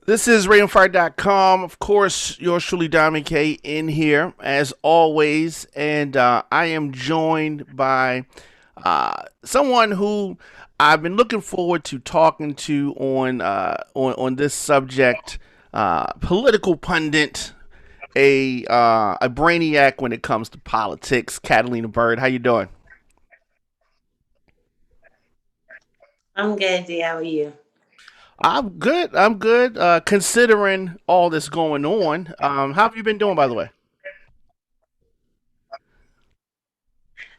This is RadioFire.com. Of course, yours truly, Diamond K, in here as always. And I am joined by someone who I've been looking forward to talking to on this subject. Political pundit, a brainiac when it comes to politics. Catalina Byrd, how you doing? I'm good, D. How are you? I'm good. I'm good. Considering all this going on, how have you been doing, by the way?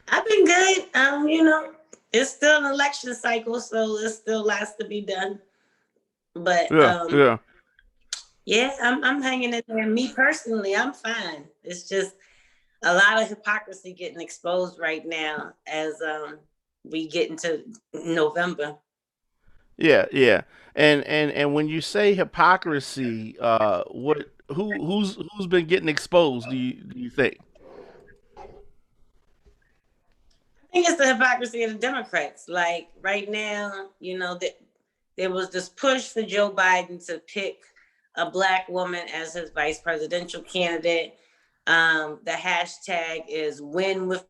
I've been good. It's still an election cycle, so there's still lots to be done. But Yeah, yeah. yeah, I'm hanging in there. Me personally, I'm fine. It's just a lot of hypocrisy getting exposed right now as we get into November. Yeah. And when you say hypocrisy, what who's been getting exposed? Do you think? I think it's the hypocrisy of the Democrats. Like right now, that there was this push for Joe Biden to pick a black woman as his vice presidential candidate. The hashtag is win with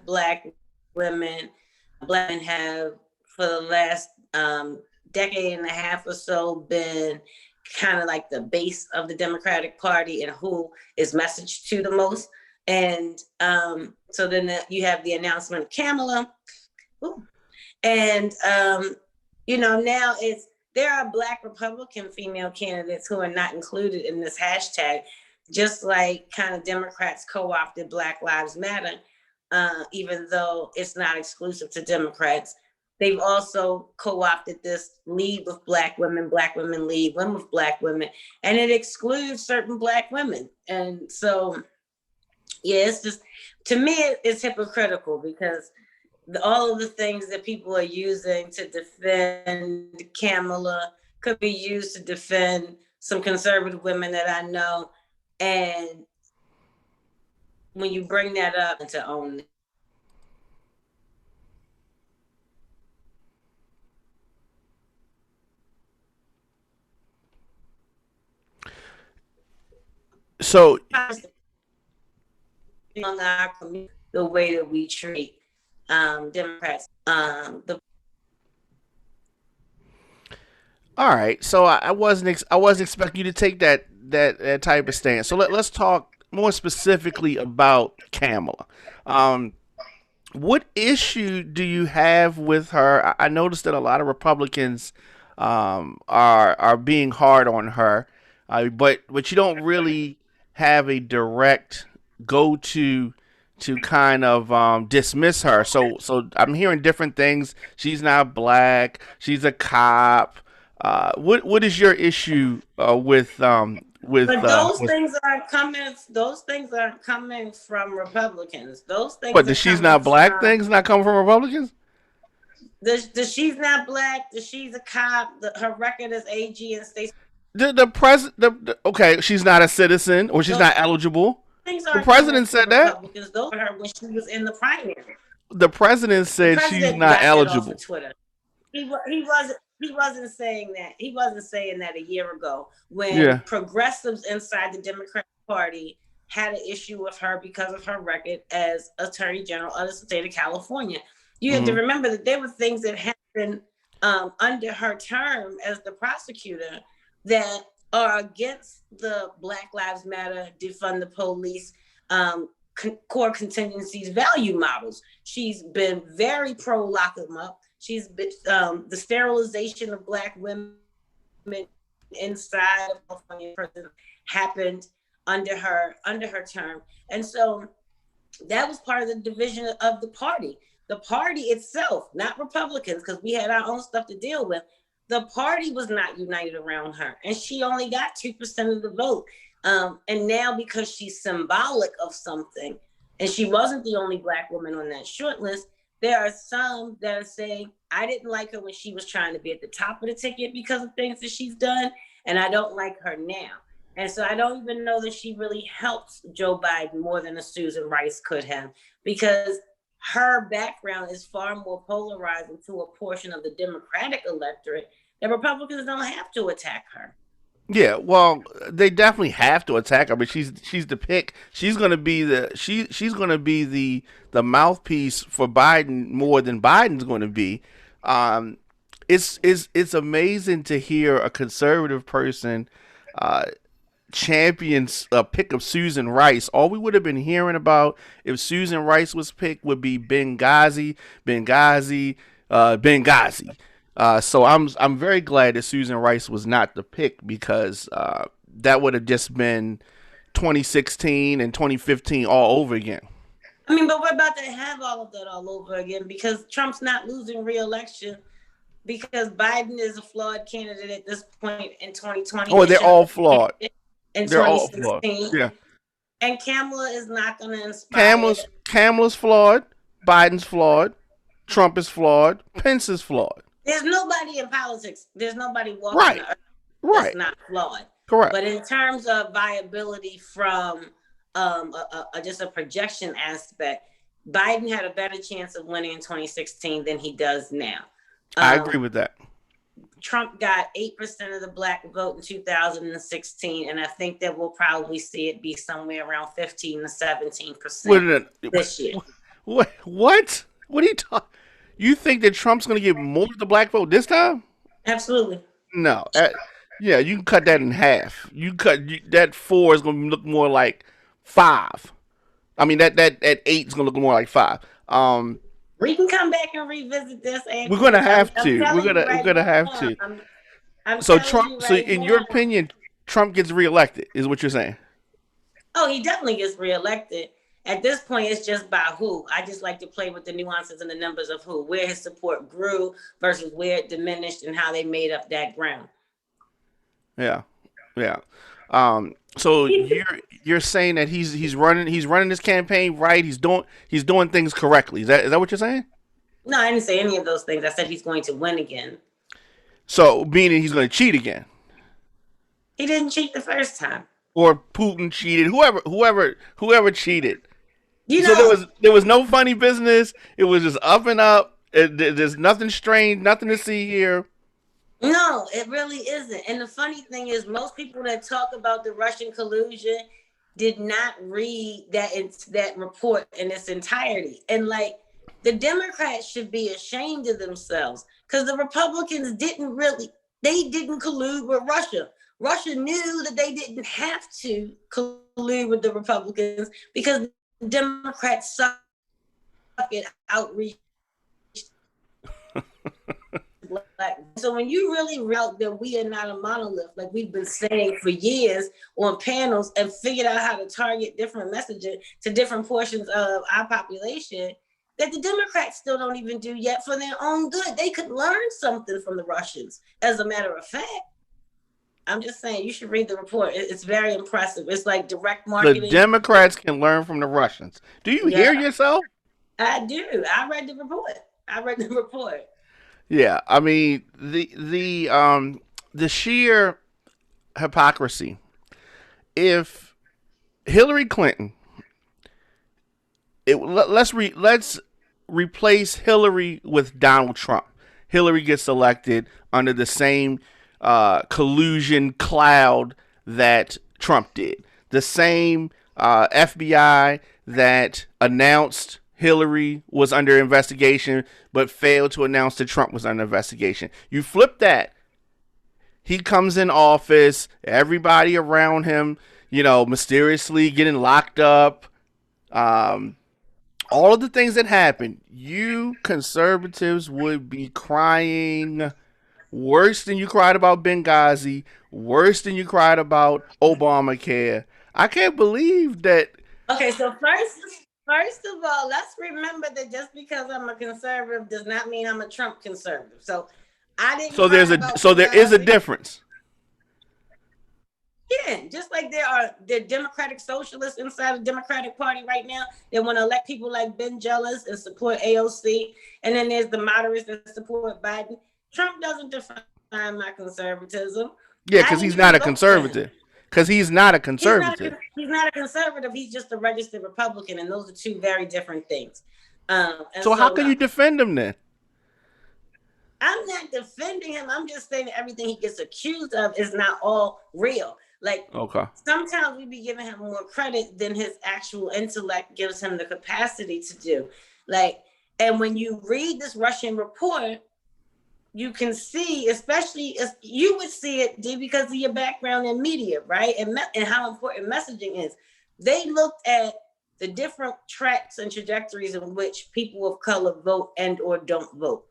black women. Black men have, for the last decade and a half or so, been kind of like the base of the Democratic Party and who is messaged to the most. And so then you have the announcement of Kamala. Ooh. And, now there are black Republican female candidates who are not included in this hashtag, just like kind of Democrats co-opted Black Lives Matter, even though it's not exclusive to Democrats. They've also co-opted this lead with black women lead, women with black women, and it excludes certain black women. And so, yeah, it's just, to me, it's hypocritical because all of the things that people are using to defend Kamala could be used to defend some conservative women that I know. And when you bring that up into own. So, Among our community, the way that we treat Democrats, all right. So I wasn't expecting you to take that type of stance. So let's talk more specifically about Kamala. Um, what issue do you have with her? I noticed that a lot of Republicans are being hard on her, but you don't really have a direct go to kind of dismiss her. So I'm hearing different things. She's not black. She's a cop. What is your issue but those things aren't coming. Those things aren't coming from Republicans. Those what things the are she's coming not black from things not coming from Republicans? the she's not black. The she's a cop. Her record is AG and state. The president. Okay, she's not a citizen or she's Those not eligible. things The aren't coming president from said that. Republicans. Those are her when she was in the primary. The president The said she's president not got that off of eligible. Twitter. He wasn't saying that. He wasn't saying that a year ago when Yeah. progressives inside the Democratic Party had an issue with her because of her record as Attorney General of the state of California. You have to Hmm. remember that there were things that happened under her term as the prosecutor that are against the Black Lives Matter, defund the police, core contingencies value models. She's been very pro lock them up. She's been the sterilization of black women inside of California prison happened under her term, and so that was part of the division of the party. The party itself, not Republicans, because we had our own stuff to deal with. The party was not united around her, and she only got 2% of the vote. And now, because she's symbolic of something, and she wasn't the only black woman on that short list, there are some that are saying, I didn't like her when she was trying to be at the top of the ticket because of things that she's done, and I don't like her now. And so I don't even know that she really helps Joe Biden more than a Susan Rice could have, because her background is far more polarizing to a portion of the Democratic electorate that Republicans don't have to attack her. Yeah, well, they definitely have to attack her, but she's the pick. She's gonna be the mouthpiece for Biden more than Biden's going to be. Um, it's amazing to hear a conservative person uh, champions pick of Susan Rice. All we would have been hearing about if Susan Rice was picked would be Benghazi. So I'm very glad that Susan Rice was not the pick because that would have just been 2016 and 2015 all over again. I mean, but we're about to have all of that all over again because Trump's not losing re-election because Biden is a flawed candidate at this point in 2020. Oh, They they're showed all flawed. in They're all flawed. 2016. Yeah, And Kamala is not going to inspire. Kamala's flawed. Biden's flawed. Trump is flawed. Pence is flawed. There's nobody in politics. There's nobody walking Right. the earth that's Right. not flawed. Correct. But in terms of viability from just a projection aspect, Biden had a better chance of winning in 2016 than he does now. I agree with that. Trump got 8% of the black vote in 2016, and I think that we'll probably see it be somewhere around 15 to 17% this year. What? What? What are you talking? You think that Trump's going to get more of the black vote this time? Absolutely. No. Yeah, you can cut that in half. That 4 is going to look more like 5. I mean that 8 is going to look more like 5. We can come back and revisit this. We're going to have I'm to. We're going to have now, to. I'm So telling Trump. you So right in your now. opinion, Trump gets reelected, is what you're saying? Oh, he definitely gets reelected. At this point, it's just by who. I just like to play with the nuances and the numbers of who, where his support grew versus where it diminished, and how they made up that ground. Yeah. Yeah. So you're saying that he's running this campaign right. He's doing things correctly. Is that what you're saying? No, I didn't say any of those things. I said he's going to win again. So meaning he's going to cheat again, He didn't cheat the first time. or Putin cheated. Whoever cheated. You So know, there was no funny business. It was just up and up. There's nothing strange, nothing to see here. no, it really isn't. And the funny thing is, most people that talk about the Russian collusion did not read that report in its entirety. And like, the Democrats should be ashamed of themselves because the Republicans they didn't collude with Russia. Russia knew that they didn't have to collude with the Republicans because the Democrats suck at outreach. So when you really route that we are not a monolith, like we've been saying for years on panels, and figured out how to target different messaging to different portions of our population, that the Democrats still don't even do yet for their own good. They could learn something from the Russians, as a matter of fact. I'm just saying, you should read the report. It's very impressive. It's like direct marketing. The Democrats can learn from the Russians. Do you hear yourself? I do. I read the report. Yeah, I mean the sheer hypocrisy. If Hillary Clinton, let's replace Hillary with Donald Trump. Hillary gets elected under the same collusion cloud that Trump did. The same FBI that announced Hillary was under investigation, but failed to announce that Trump was under investigation. You flip that. He comes in office, everybody around him, mysteriously getting locked up. All of the things that happen, you conservatives would be crying worse than you cried about Benghazi, worse than you cried about Obamacare. I can't believe that. Okay, so first of all, let's remember that just because I'm a conservative does not mean I'm a Trump conservative. So I didn't. So there is a difference. Yeah, just like there are the Democratic Socialists inside the Democratic Party right now that want to elect people like Ben Jealous and support AOC, and then there's the moderates that support Biden. Trump doesn't define my conservatism. Yeah, because he's not a conservative. Because he's not a conservative. He's not a conservative. He's just a registered Republican, and those are two very different things. So how can you defend him then? I'm not defending him. I'm just saying that everything he gets accused of is not all real. Like Okay. sometimes we be giving him more credit than his actual intellect gives him the capacity to do. Like, and when you read this Russian report, you can see, especially as you would see it, D, because of your background in media, right? And how important messaging is. They looked at the different tracks and trajectories in which people of color vote and or don't vote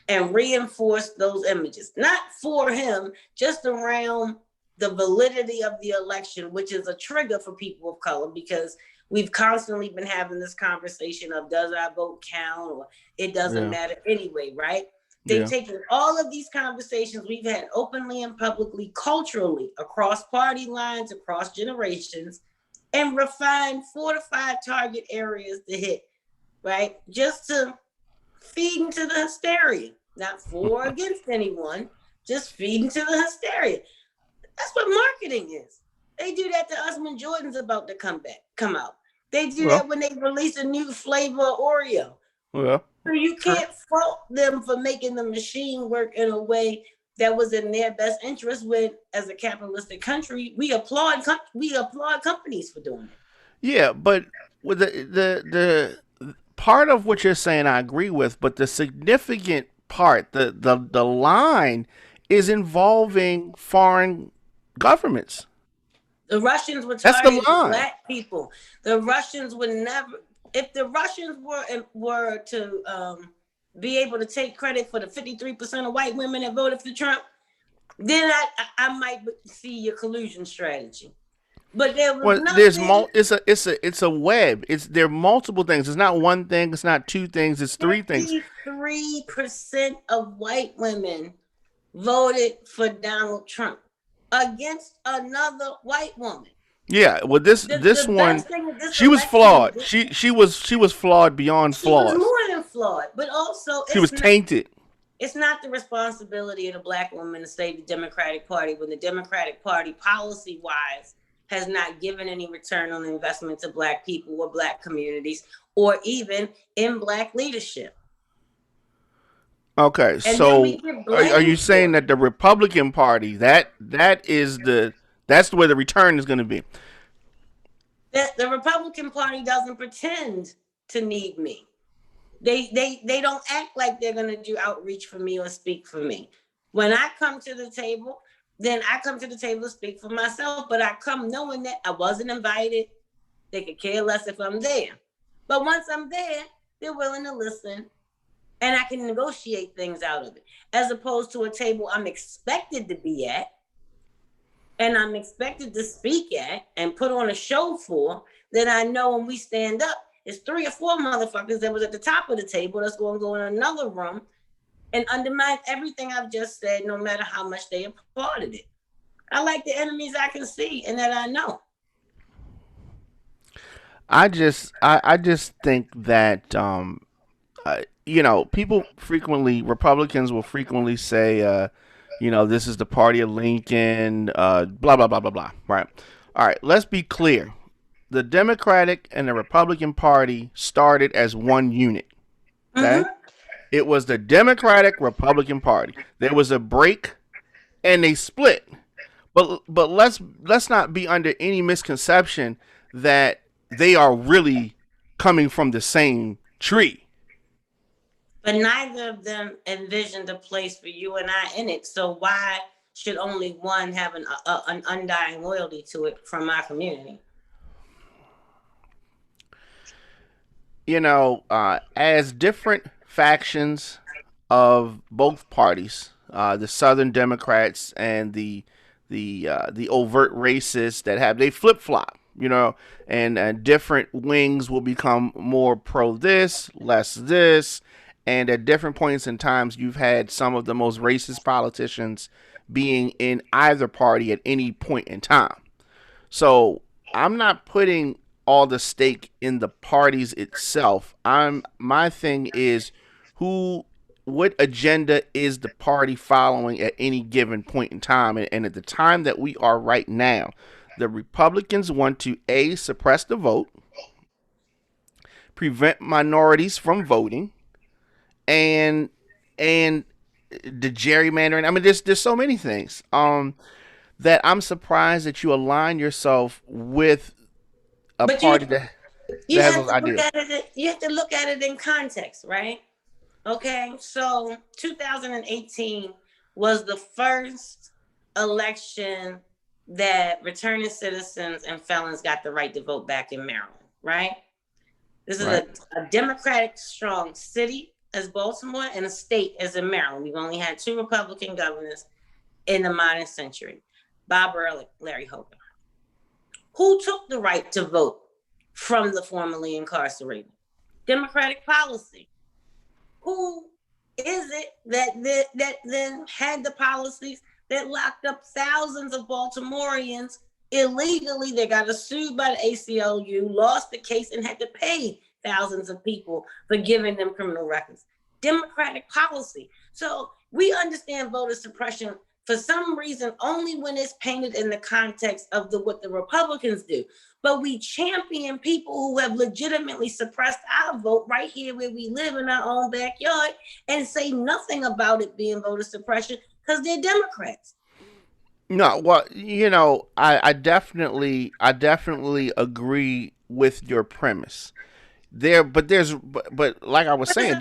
and reinforced those images. Not for him, just around the validity of the election, which is a trigger for people of color because we've constantly been having this conversation of does our vote count or it doesn't Yeah. matter anyway, right? They've Yeah. taken all of these conversations we've had openly and publicly, culturally, across party lines, across generations, and refined 4 to 5 target areas to hit, right? Just to feed into the hysteria, not for or against anyone, just feed into the hysteria. That's what marketing is. They do that to us when Jordan's about to come out. They do Well. that when they release a new flavor of Oreo. Well. So you True. can't fault them for making the machine work in a way that was in their best interest. When, as a capitalistic country, we applaud companies for doing it. Yeah, but with the part of what you're saying, I agree with, but the significant part, the line, is involving foreign governments. The Russians were That's the targeting line. black people. The Russians would never, if the Russians were to be able to take credit for the 53% of white women that voted for Trump, then I might see your collusion strategy. But there was Well, there's nothing. it's a web. There are multiple things. It's not one thing. It's not two things. It's three things. 53% of white women voted for Donald Trump against another white woman. Yeah. Well, this The one, best thing with this she was election, flawed. She was flawed beyond she was flaws. more than flawed, but also She was tainted. it's not the responsibility of the black woman to save the Democratic Party when the Democratic Party, policy wise, has not given any return on investment to black people or black communities or even in black leadership. Okay, And then we so get are you blamed saying for it. that the Republican Party that's the way the return is going to be? The Republican Party doesn't pretend to need me. They don't act like they're gonna do outreach for me or speak for me. When I come to the table, then I come to the table to speak for myself, but I come knowing that I wasn't invited. They could care less if I'm there. But once I'm there, they're willing to listen and I can negotiate things out of it. As opposed to a table I'm expected to be at and I'm expected to speak at and put on a show for, that I know when we stand up, it's 3 or 4 motherfuckers that was at the top of the table that's going to go in another room and undermine everything I've just said, no matter how much they applauded it. I like the enemies I can see and that I know. I just think that people frequently, Republicans will frequently say, this is the party of Lincoln, blah blah blah blah blah. Right. All right. Let's be clear. The Democratic and the Republican Party started as one unit. Okay. Mm-hmm. It was the Democratic Republican Party. There was a break and they split. But let's not be under any misconception that they are really coming from the same tree. But neither of them envisioned a place for you and I in it. So why should only one have an undying loyalty to it from our community? As different factions of both parties, the Southern Democrats and the overt racists that they flip flop, and different wings will become more pro this, less this, and at different points in times, you've had some of the most racist politicians being in either party at any point in time. So I'm not putting all the stake in the parties itself. My thing is who what agenda is the party following at any given point in time, and at the time that we are right now, the Republicans want to suppress the vote, prevent minorities from voting, and and the gerrymandering. I mean, there's so many things that I'm surprised that you align yourself with a But party that you has have those to look ideas. at it. You have to look at it in context, right? Okay, so 2018 was the first election that returning citizens and felons got the right to vote back in Maryland, right? This is Right. a Democratic strong city as Baltimore and a state as in Maryland. We've only had two Republican governors in the modern century, Bob Ehrlich, Larry Hogan. Who took the right to vote from the formerly incarcerated? Democratic policy. Who is it that then had the policies that locked up thousands of Baltimoreans illegally? They got sued by the ACLU, lost the case, and had to pay thousands of people for giving them criminal records. Democratic policy. So we understand voter suppression for some reason only when it's painted in the context of what the Republicans do. But we champion people who have legitimately suppressed our vote right here where we live in our own backyard and say nothing about it being voter suppression because they're Democrats. No, well, I definitely agree with your premise. But like I was But it's saying, a fact.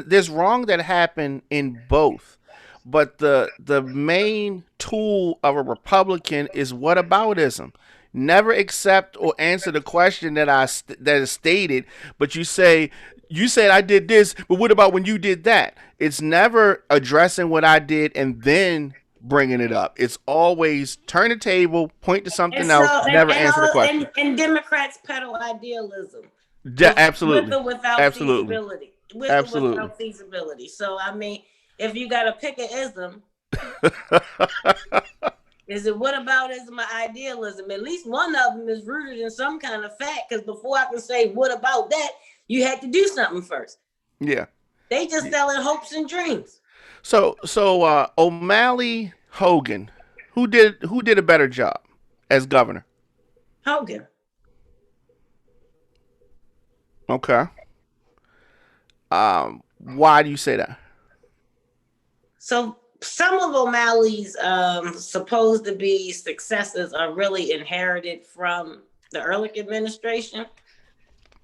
there's wrong that happened in both. But the main tool of a Republican is whataboutism. Never accept or answer the question that is stated, but you said I did this, but what about when you did that? It's never addressing what I did and then bringing it up. It's always turn the table, point to And something so, else, never answer the question. and Democrats peddle idealism with Absolutely, or without absolutely, feasibility, with or absolutely. without feasibility. So, I mean, if you got to pick an ism, is it what about ism or idealism? At least one of them is rooted in some kind of fact. Because before I can say what about that, you had to do something first. Yeah. They just selling hopes and dreams. So O'Malley Hogan, who did a better job as governor? Hogan. Okay. Why do you say that? So some of O'Malley's supposed to be successes are really inherited from the Ehrlich administration.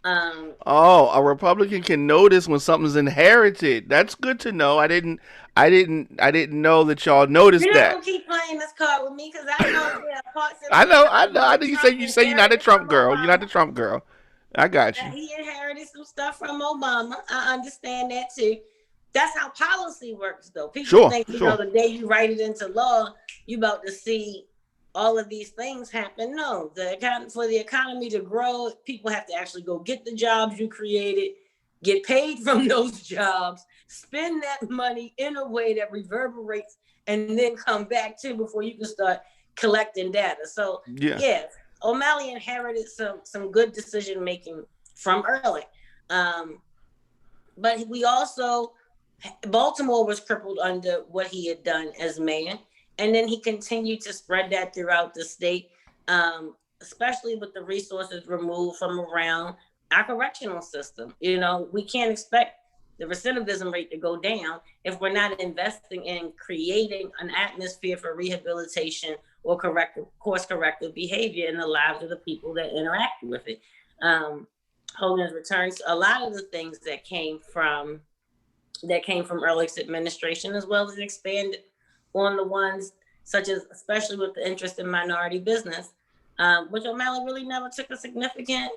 Um, Oh, a Republican can notice when something's inherited. That's good to know. I didn't know that y'all noticed you're not that. gonna keep playing this card with me because I know there are parts of I me know, that I know. I believe know Trump you say you're not a inherited Trump from girl. You're not a Obama. Trump girl. I got That you. he inherited some stuff from Obama. I understand that too. That's how policy works, though. People Sure, think, sure. the day you write it into law, you about to see all of these things happen. No, for the economy to grow, people have to actually go get the jobs you created, get paid from those jobs, spend that money in a way that reverberates, and then come back to before you can start collecting data. So Yeah. yeah, O'Malley inherited some good decision making from early. Um, but we also Baltimore was crippled under what he had done as mayor, and then he continued to spread that throughout the state, especially with the resources removed from around our correctional system. We can't expect the recidivism rate to go down if we're not investing in creating an atmosphere for rehabilitation or course corrective behavior in the lives of the people that interact with it. Hogan's returns, a lot of the things that came from Ehrlich's administration, as well as expanded on the ones such as, especially with the interest in minority business, which O'Malley really never took a significant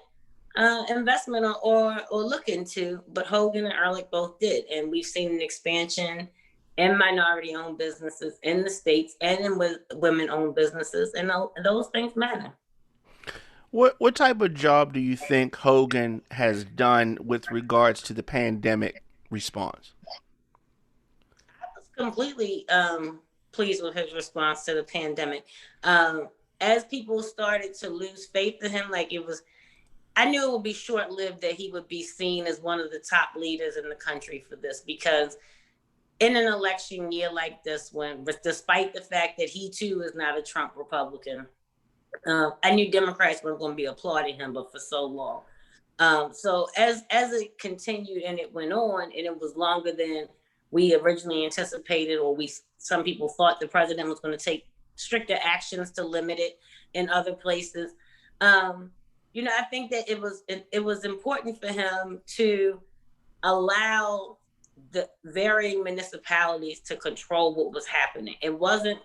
investment or look into, but Hogan and Ehrlich both did, and we've seen an expansion in minority-owned businesses in the states and in women-owned businesses, and those things matter. What type of job do you think Hogan has done with regards to the pandemic response? Completely pleased with his response to the pandemic. As people started to lose faith in him, I knew it would be short lived that he would be seen as one of the top leaders in the country for this, because in an election year like this, when despite the fact that he too is not a Trump Republican, I knew Democrats weren't going to be applauding him, but for so long. So as it continued and it went on, and it was longer than we originally anticipated, or some people thought the president was going to take stricter actions to limit it in other places. I think that it was important for him to allow the varying municipalities to control what was happening. It wasn't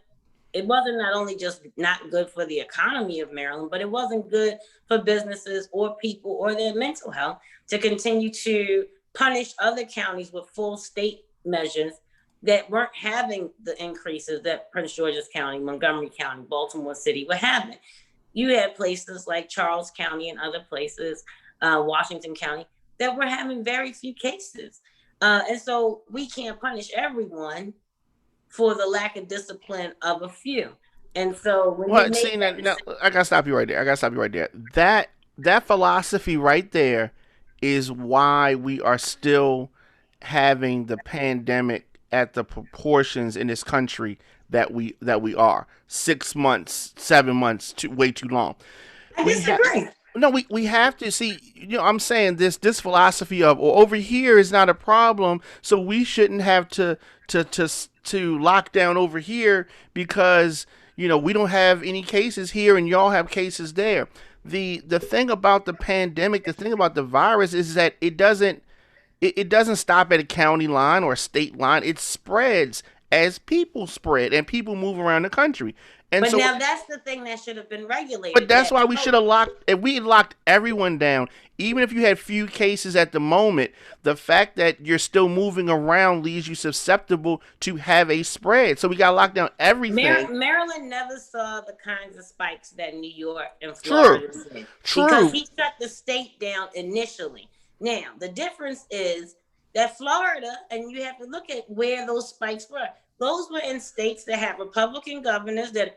not only just not good for the economy of Maryland, but it wasn't good for businesses or people or their mental health to continue to punish other counties with full state measures that weren't having the increases that Prince George's County, Montgomery County, Baltimore City were having. You had places like Charles County and other places, Washington County, that were having very few cases. And so we can't punish everyone for the lack of discipline of a few. And so when he Well, made see, that now, decision, I gotta stop you right there. I gotta stop you right there. That philosophy right there is why we are still having the pandemic at the proportions in this country that we are. 6 months, 7 months, way too long. I We have disagree. no, we have to see. I'm saying this philosophy of, well, over here is not a problem, so we shouldn't have to to to lock down over here because we don't have any cases here and y'all have cases there. The thing about the pandemic, the thing about the virus is that it doesn't stop at a county line or a state line. It spreads as people spread and people move around the country. And But so, now that's the thing that should have been but regulated. that's That why we should have locked. If we had locked everyone down, even if you had few cases at the moment, the fact that you're still moving around leaves you susceptible to have a spread. So we got to lock down everything. Maryland never saw the kinds of spikes that New York and True, Florida did because true. he shut the state down initially. Now, the difference is that Florida, and you have to look at where those spikes were. Those were in states that have Republican governors that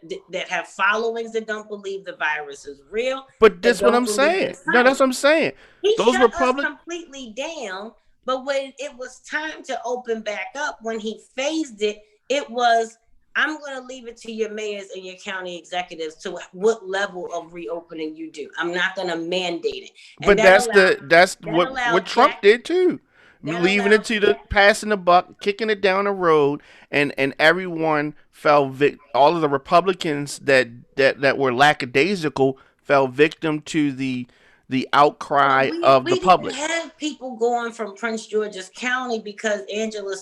have followings that don't believe the virus is real, But that that's what don't I'm believe saying. it's No, that's science. what I'm saying. He Those shut us Republic. completely down, but when it was time to open back up, when he phased it, it was, I'm going to leave it to your mayors and your county executives to what level of reopening you do. I'm not going to mandate it. And But that's that what allowed Trump Jack did too, that leaving it allowed to the passing the buck, kicking it down the road, and everyone all of the Republicans that were lackadaisical fell victim to the Well, outcry we of the we didn't public. have people going from Prince George's County because Angela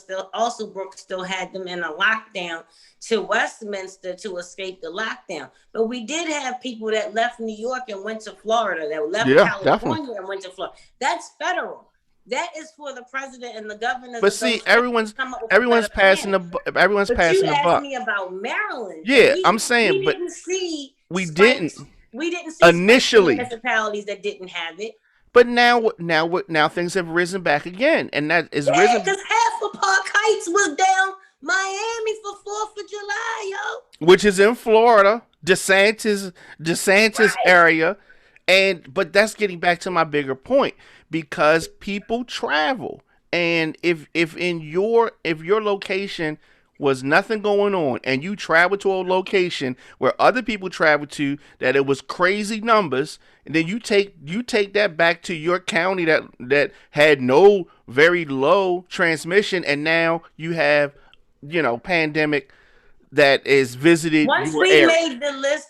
Brooks still had them in a lockdown to Westminster to escape the lockdown. But we did have people that left New York and went to Florida, that left Yeah, definitely. California and went to Florida. That's federal. That is for the president and the governors But of see, those states to come up with a everyone's better passing plan. everyone's But you passing the asked buck. me about Maryland, and Yeah, we I'm saying, we but didn't see we didn't spikes. We didn't see spikes in initially. municipalities that didn't have it. But now things have risen back again, and that is Yeah, risen, because half of Park Heights was down Miami for 4th of July, yo. which is in Florida, DeSantis Right. area, but that's getting back to my bigger point because people travel, and if your location was nothing going on and you travel to a location where other people travel to that it was crazy numbers, and then you take that back to your county that had no very low transmission, and now you have pandemic that is visited your area.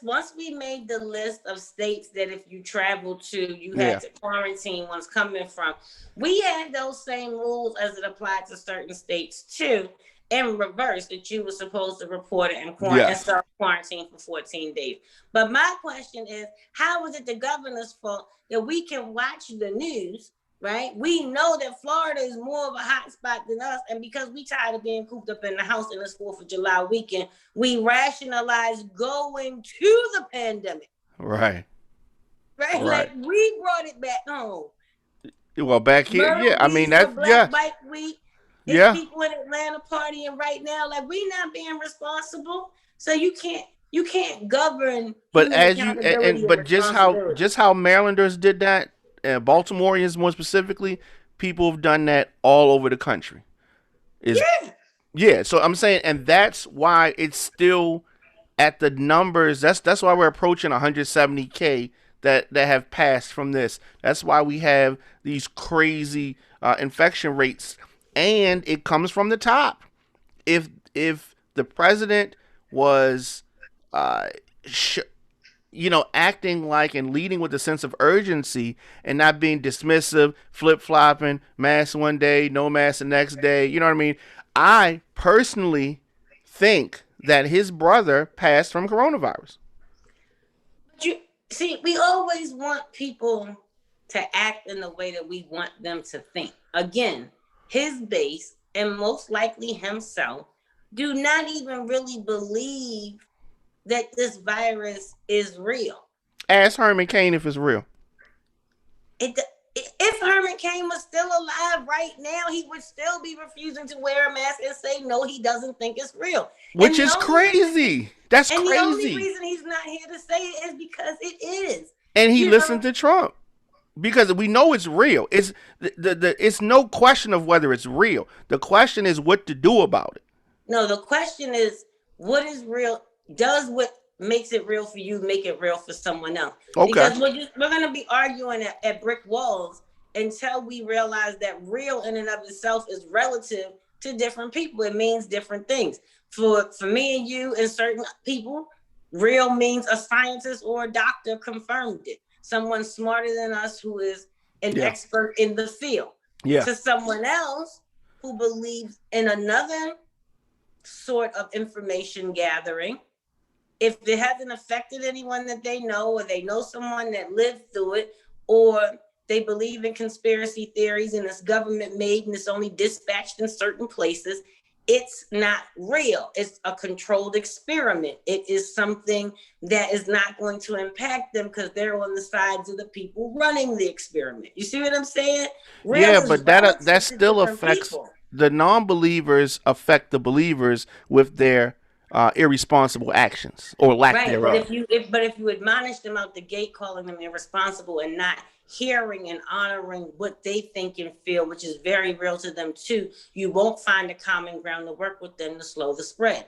Once we made the list of states that if you traveled to, you Yeah. had to quarantine one's coming from, we had those same rules as it applied to certain states too, in reverse, that you were supposed to report it and Yes. start quarantine for 14 days. But my question is, how is it the governor's fault that we can watch the news, right? We know that Florida is more of a hot spot than us, and because we tired of being cooped up in the house in this 4th of July weekend, we rationalize going to the pandemic, Right. right? Right. Like we brought it back home. Well, back here, yeah. Myrtle I mean, Beach for that's Black yeah, Bike Week. It's yeah. people in Atlanta partying right now. Like we not being responsible. So you can't govern But human as you accountability and but responsibility. just how Marylanders did that, Baltimoreans more specifically, people have done that all over the country. Is Yeah. Yeah. So I'm saying, and that's why it's still at the numbers. That's why we're approaching 170K that have passed from this. That's why we have these crazy infection rates, and it comes from the top. If the president was, uh, sh- acting like and leading with a sense of urgency and not being dismissive, flip flopping, mask one day, no mask the next day. You know what I mean? I personally think that his brother passed from coronavirus. But you see, we always want people to act in the way that we want them to think. Again, his base and most likely himself do not even really believe that this virus is real. Ask Herman Cain if it's real. It, if Herman Cain was still alive right now, he would still be refusing to wear a mask and say no, he doesn't think it's real. Which is crazy. That's and crazy. The only reason he's not here to say it is because it is. And he listened to Trump because we know it's real. It's it's no question of whether it's real. The question is what to do about it. No, the question is what is real. Does what makes it real for you make it real for someone else? Okay. Because we're going to be arguing at brick walls until we realize that real in and of itself is relative to different people. It means different things. For me and you and certain people, real means a scientist or a doctor confirmed it. Someone smarter than us who is an expert in the field. Yeah. To someone else who believes in another sort of information gathering, if it hasn't affected anyone that they know, or they know someone that lived through it, or they believe in conspiracy theories and it's government made and it's only dispatched in certain places, it's not real. It's a controlled experiment. It is something that is not going to impact them because they're on the sides of the people running the experiment. You see what I'm saying? Real but that still affects people. The non-believers affect the believers with their irresponsible actions or lack thereof. But if you admonish them out the gate, calling them irresponsible and not hearing and honoring what they think and feel, which is very real to them too, you won't find a common ground to work with them to slow the spread.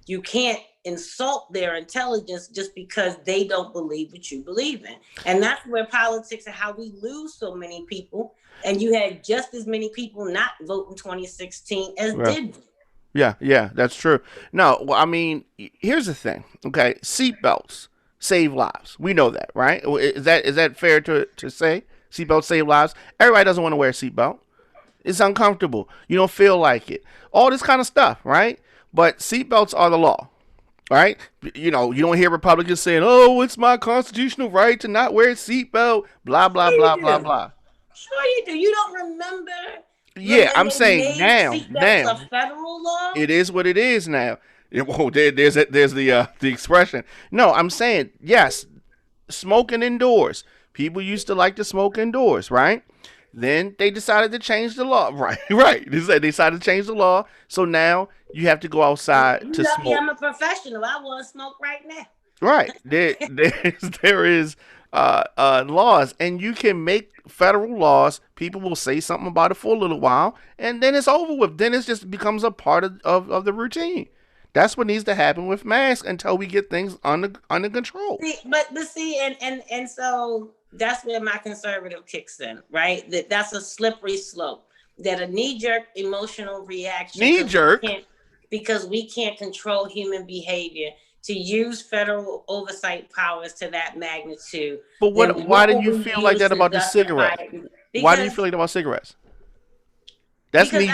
You can't insult their intelligence just because they don't believe what you believe in. And that's where politics and how we lose so many people. And you had just as many people not vote in 2016 as did vote. Yeah, that's true. No, well, I mean, here's the thing. Okay, seatbelts save lives. We know that, right? Is that fair to say? Seatbelts save lives. Everybody doesn't want to wear a seatbelt. It's uncomfortable. You don't feel like it. All this kind of stuff, right? But seatbelts are the law, right? You don't hear Republicans saying, "Oh, it's my constitutional right to not wear a seatbelt." Blah blah blah blah blah. Sure you do. You don't remember? Yeah, I'm saying now. A federal law. It is what it is now. There's the expression. No, I'm saying yes. Smoking indoors. People used to like to smoke indoors, right? Then they decided to change the law. Right. They decided to change the law. So now you have to go outside to smoke. I'm a professional. I want to smoke right now. Right. There is laws, and you can make federal laws. People will say something about it for a little while, and then it's over with. Then it just becomes a part of the routine. That's what needs to happen with masks until we get things under control. And so that's where my conservative kicks in, right? That's a slippery slope. That a knee-jerk emotional reaction. Knee-jerk? Because we can't control human behavior. To use federal oversight powers to that magnitude. But why do you feel like that about the cigarettes? Why do you feel like that about cigarettes? That's me.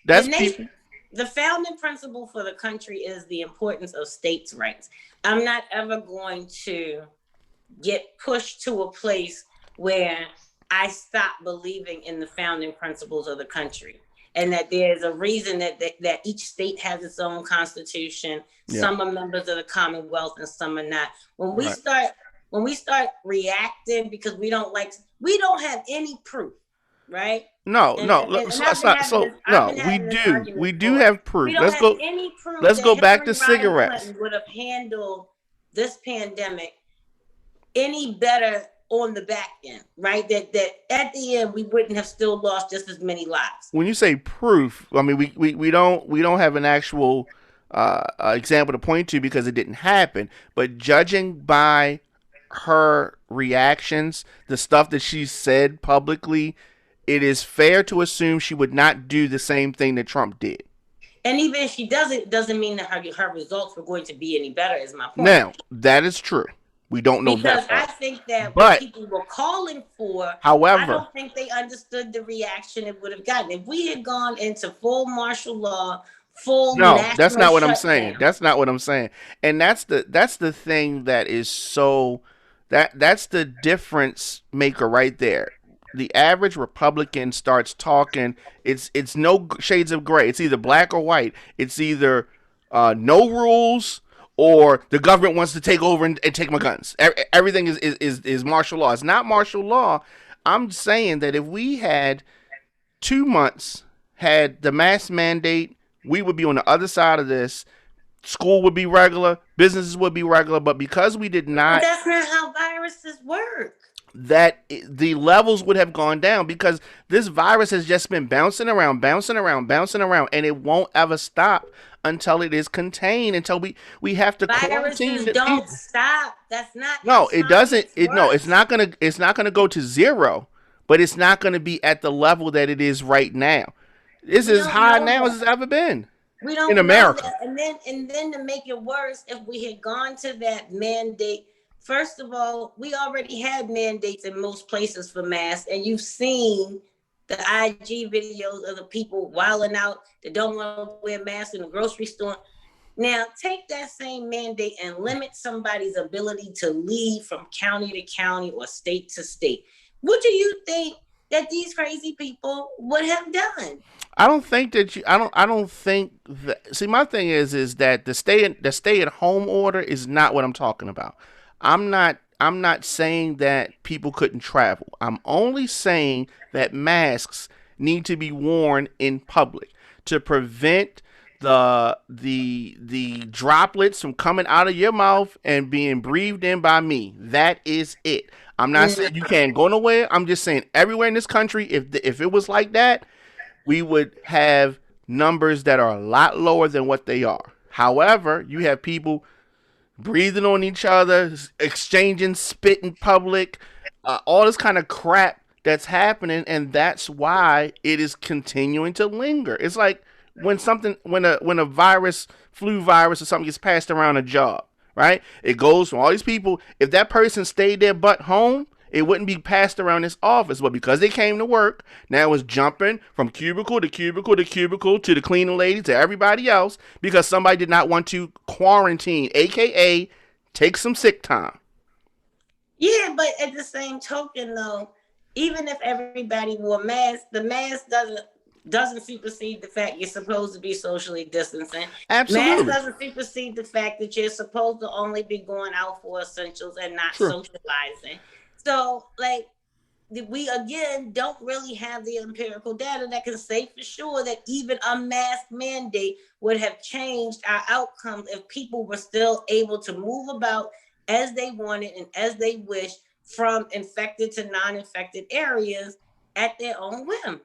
That's people. The founding principle for the country is the importance of states' rights. I'm not ever going to get pushed to a place where I stop believing in the founding principles of the country. And that there's a reason that each state has its own constitution. Yeah. Some are members of the Commonwealth and some are not. When we start reacting because we don't have any proof, right? No. We do have proof. Let's go. Any proof let's go back to cigarettes. Clinton would have handled this pandemic any better on the back end, right? That at the end we wouldn't have still lost just as many lives. When you say proof, I mean we don't have an actual example to point to because it didn't happen. But judging by her reactions, the stuff that she said publicly, it is fair to assume she would not do the same thing that Trump did. And even if she doesn't mean that her results were going to be any better. Is my point. Now, that is true. We don't know Because that I part. think that what But, people were calling for, I however, don't think they understood the reaction it would have gotten. If we had gone into full martial law, full no, that's national not what I'm saying. shutdown. That's not what I'm saying. And that's the thing that is so that's the difference maker right there. The average Republican starts talking. It's no shades of gray. It's either black or white. It's either no rules or the government wants to take over and take my guns. Everything is martial law. It's not martial law. I'm saying that if we had 2 months, had the mask mandate, we would be on the other side of this. School would be regular, businesses would be regular, but because we did But not, that's not how viruses work. that the levels would have gone down because this virus has just been bouncing around, bouncing around, bouncing around, and it won't ever stop until it is contained. Until we have to quarantine Viruses the don't people. stop. That's not how No, it doesn't. science It no, it's works. not gonna. It's not gonna go to zero, but it's not gonna be at the level that it is right now. This We is don't high know now as it's that. ever been We in don't know America. that. And then to make it worse, if we had gone to that mandate, first of all, we already had mandates in most places for masks, and you've seen the IG videos of the people wilding out that don't want to wear masks in the grocery store. Now, take that same mandate and limit somebody's ability to leave from county to county or state to state. What do you think that these crazy people would have done? I don't think that you. I don't think that. See, my thing is that the stay at home order is not what I'm talking about. I'm not saying that people couldn't travel. I'm only saying that masks need to be worn in public to prevent the droplets from coming out of your mouth and being breathed in by me. That is it. I'm not saying you can't go nowhere. I'm just saying everywhere in this country, if it was like that, we would have numbers that are a lot lower than what they are. However, you have people breathing on each other, exchanging spit in public, all this kind of crap that's happening, and that's why it is continuing to linger. It's like when a virus, flu virus, or something gets passed around a job, right? It goes from all these people. If that person stayed their butt home, it wouldn't be passed around this office. But because they came to work, now it's jumping from cubicle to cubicle to cubicle to the cleaning lady to everybody else because somebody did not want to quarantine, aka take some sick time. Yeah, but at the same token, though, even if everybody wore masks, the mask doesn't supersede the fact you're supposed to be socially distancing. Mask Absolutely. doesn't supersede the fact that you're supposed to only be going out for essentials and not True. socializing. So, like, we again don't really have the empirical data that can say for sure that even a mask mandate would have changed our outcomes if people were still able to move about as they wanted and as they wished from infected to non-infected areas at their own whim,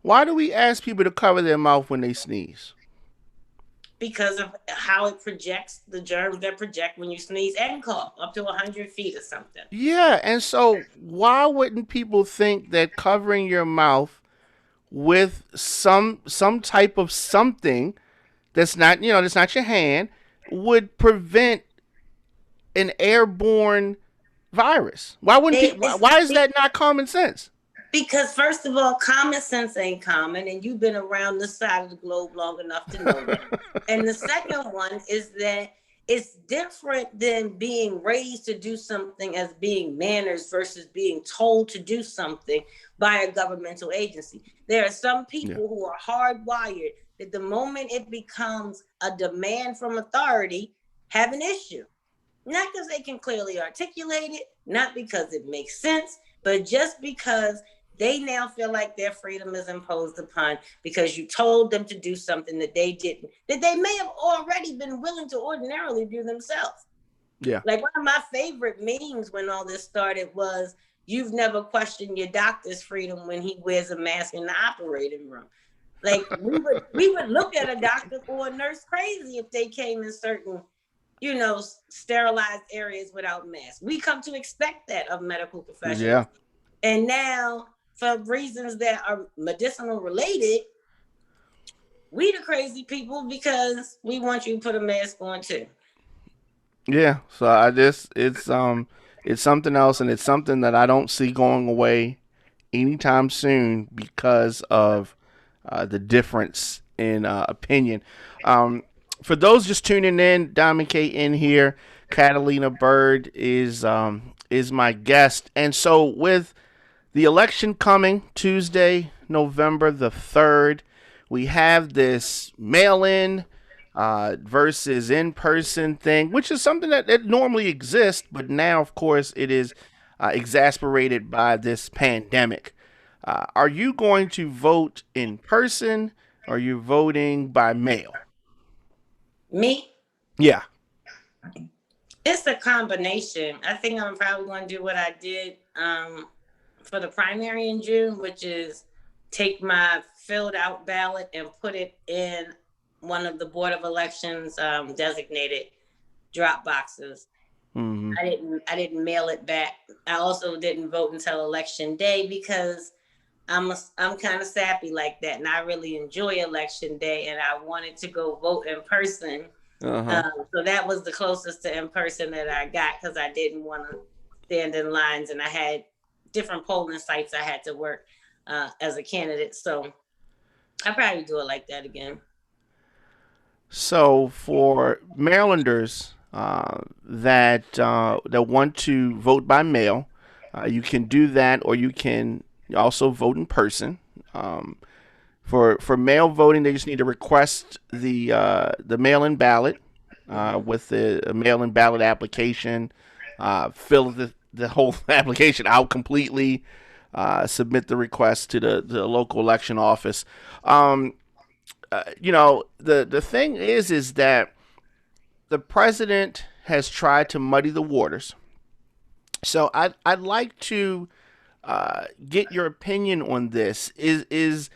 Why do we ask people to cover their mouth when they sneeze? because of how it projects the germs that project when you sneeze and cough up to 100 feet or something. Yeah, and so why wouldn't people think that covering your mouth with some type of something that's not your hand would prevent an airborne virus? Why wouldn't They, people? Why is that not common sense? Because first of all, common sense ain't common, and you've been around this side of the globe long enough to know that. And the second one is that it's different than being raised to do something as being manners versus being told to do something by a governmental agency. There are some Yeah. people who are hardwired that the moment it becomes a demand from authority, have an issue. Not because they can clearly articulate it, not because it makes sense, but just because they now feel like their freedom is imposed upon because you told them to do something that they didn't, that they may have already been willing to ordinarily do themselves. Yeah. Like one of my favorite memes when all this started was, "You've never questioned your doctor's freedom when he wears a mask in the operating room." Like we would look at a doctor or a nurse crazy if they came in certain, sterilized areas without masks. We come to expect that of medical Yeah. professionals. And now for reasons that are medicinal related, we the crazy people because we want you to put a mask on too. Yeah, so I just it's something else, and it's something that I don't see going away anytime soon because of the difference in opinion. Um, for those just tuning in, Diamond K in here. Catalina Byrd is my guest, and so with the election coming Tuesday, November the 3rd, we have this mail in versus in person thing, which is something that normally exists, but now, of course, it is exasperated by this pandemic. Are you going to vote in person? Or are you voting by mail? Me, Yeah. it's a combination. I think I'm probably going to do what I did for the primary in June, which is take my filled out ballot and put it in one of the Board of Elections designated drop boxes. Mm-hmm. I didn't mail it back. I also didn't vote until election day because I'm kind of sappy like that, and I really enjoy election day, and I wanted to go vote in person. Uh huh. So that was the closest to in person that I got because I didn't want to stand in lines, and I had different polling sites I had to work as a candidate. So I probably do it like that again. So for Marylanders that want to vote by mail, you can do that, or you can also vote in person. Um, for mail voting, they just need to request the mail-in ballot Mm-hmm. with the mail-in ballot application, fill the whole application out completely, submit the request to the local election office. The thing is that the president has tried to muddy the waters. So I'd like to get your opinion on this. Is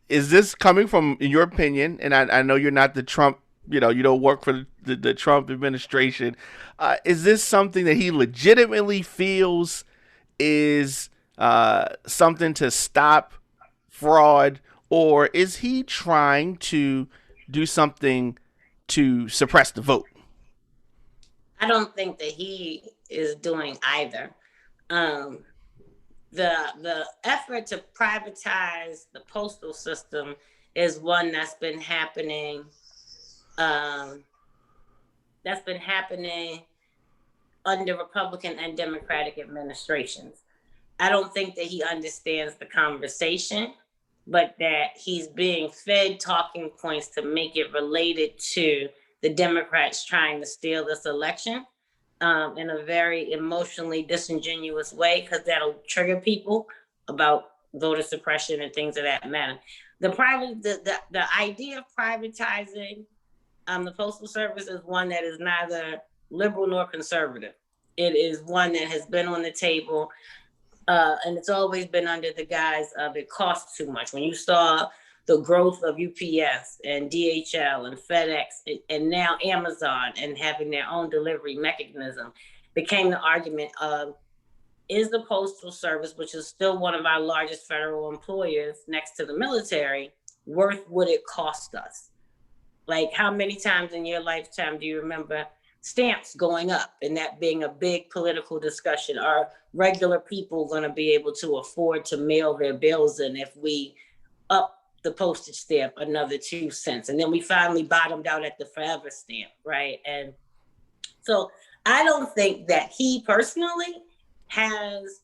this coming from, in your opinion? And I know you're not the Trump. You don't work for the Trump administration. Is this something that he legitimately feels is something to stop fraud, or is he trying to do something to suppress the vote? I don't think that he is doing either. Um, the effort to privatize the postal system is one um, that's been happening under Republican and Democratic administrations. I don't think that he understands the conversation, but that he's being fed talking points to make it related to the Democrats trying to steal this election in a very emotionally disingenuous way, because that'll trigger people about voter suppression and things of that matter. The idea of privatizing the postal service is one that is neither liberal nor conservative. It is one that has been on the table, and it's always been under the guise of it costs too much. When you saw the growth of UPS and DHL and FedEx and now Amazon and having their own delivery mechanism, became the argument of, is the Postal Service, which is still one of our largest federal employers next to the military, worth what it cost us? Like, how many times in your lifetime do you remember stamps going up and that being a big political discussion? Are regular people going to be able to afford to mail their bills in if we up the postage stamp another 2 cents? And then we finally bottomed out at the forever stamp, right? And so I don't think that he personally has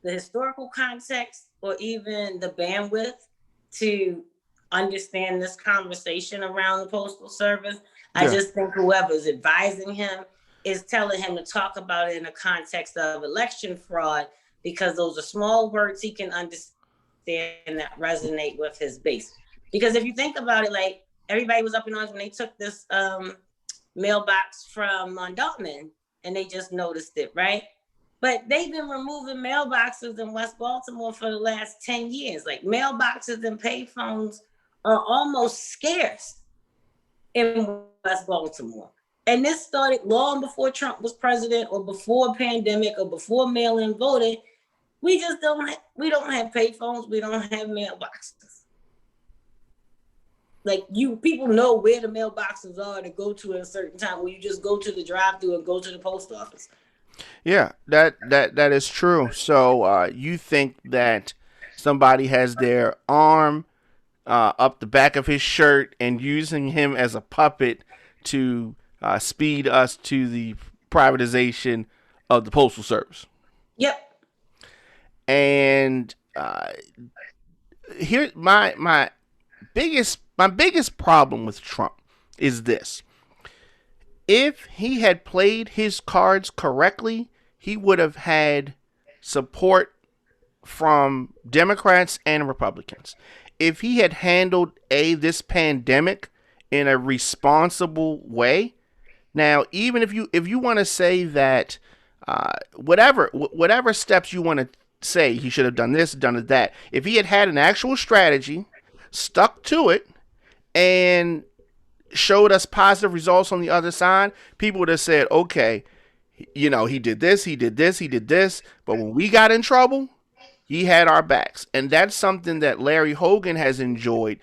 the historical context or even the bandwidth to understand this conversation around the Postal Service. I Yeah. just think whoever's advising him is telling him to talk about it in the context of election fraud, because those are small words he can understand that resonate with his base. Because if you think about it, like, everybody was up in arms when they took this mailbox from Dalton, and they just noticed it, right? But they've been removing mailboxes in West Baltimore for the last 10 years. Like, mailboxes and payphones are almost scarce in West Baltimore. And this started long before Trump was president, or before pandemic, or before mail-in voting. We just don't have payphones. We don't have mailboxes. Like people know where the mailboxes are to go to at a certain time. Where you just go to the drive-through and go to the post office. Yeah, that is true. So you think that somebody has their arm up the back of his shirt and using him as a puppet to speed us to the privatization of the postal service? Yep. And here my biggest problem with Trump is this: if he had played his cards correctly, he would have had support from Democrats and Republicans. If he had handled this pandemic in a responsible way, now even if you want to say that whatever steps you want to say he should have done this, done that, if he had had an actual strategy, stuck to it, and showed us positive results on the other side, people would have said, okay, he did this, he did this, he did this, but when we got in trouble, he had our backs. And that's something that Larry Hogan has enjoyed.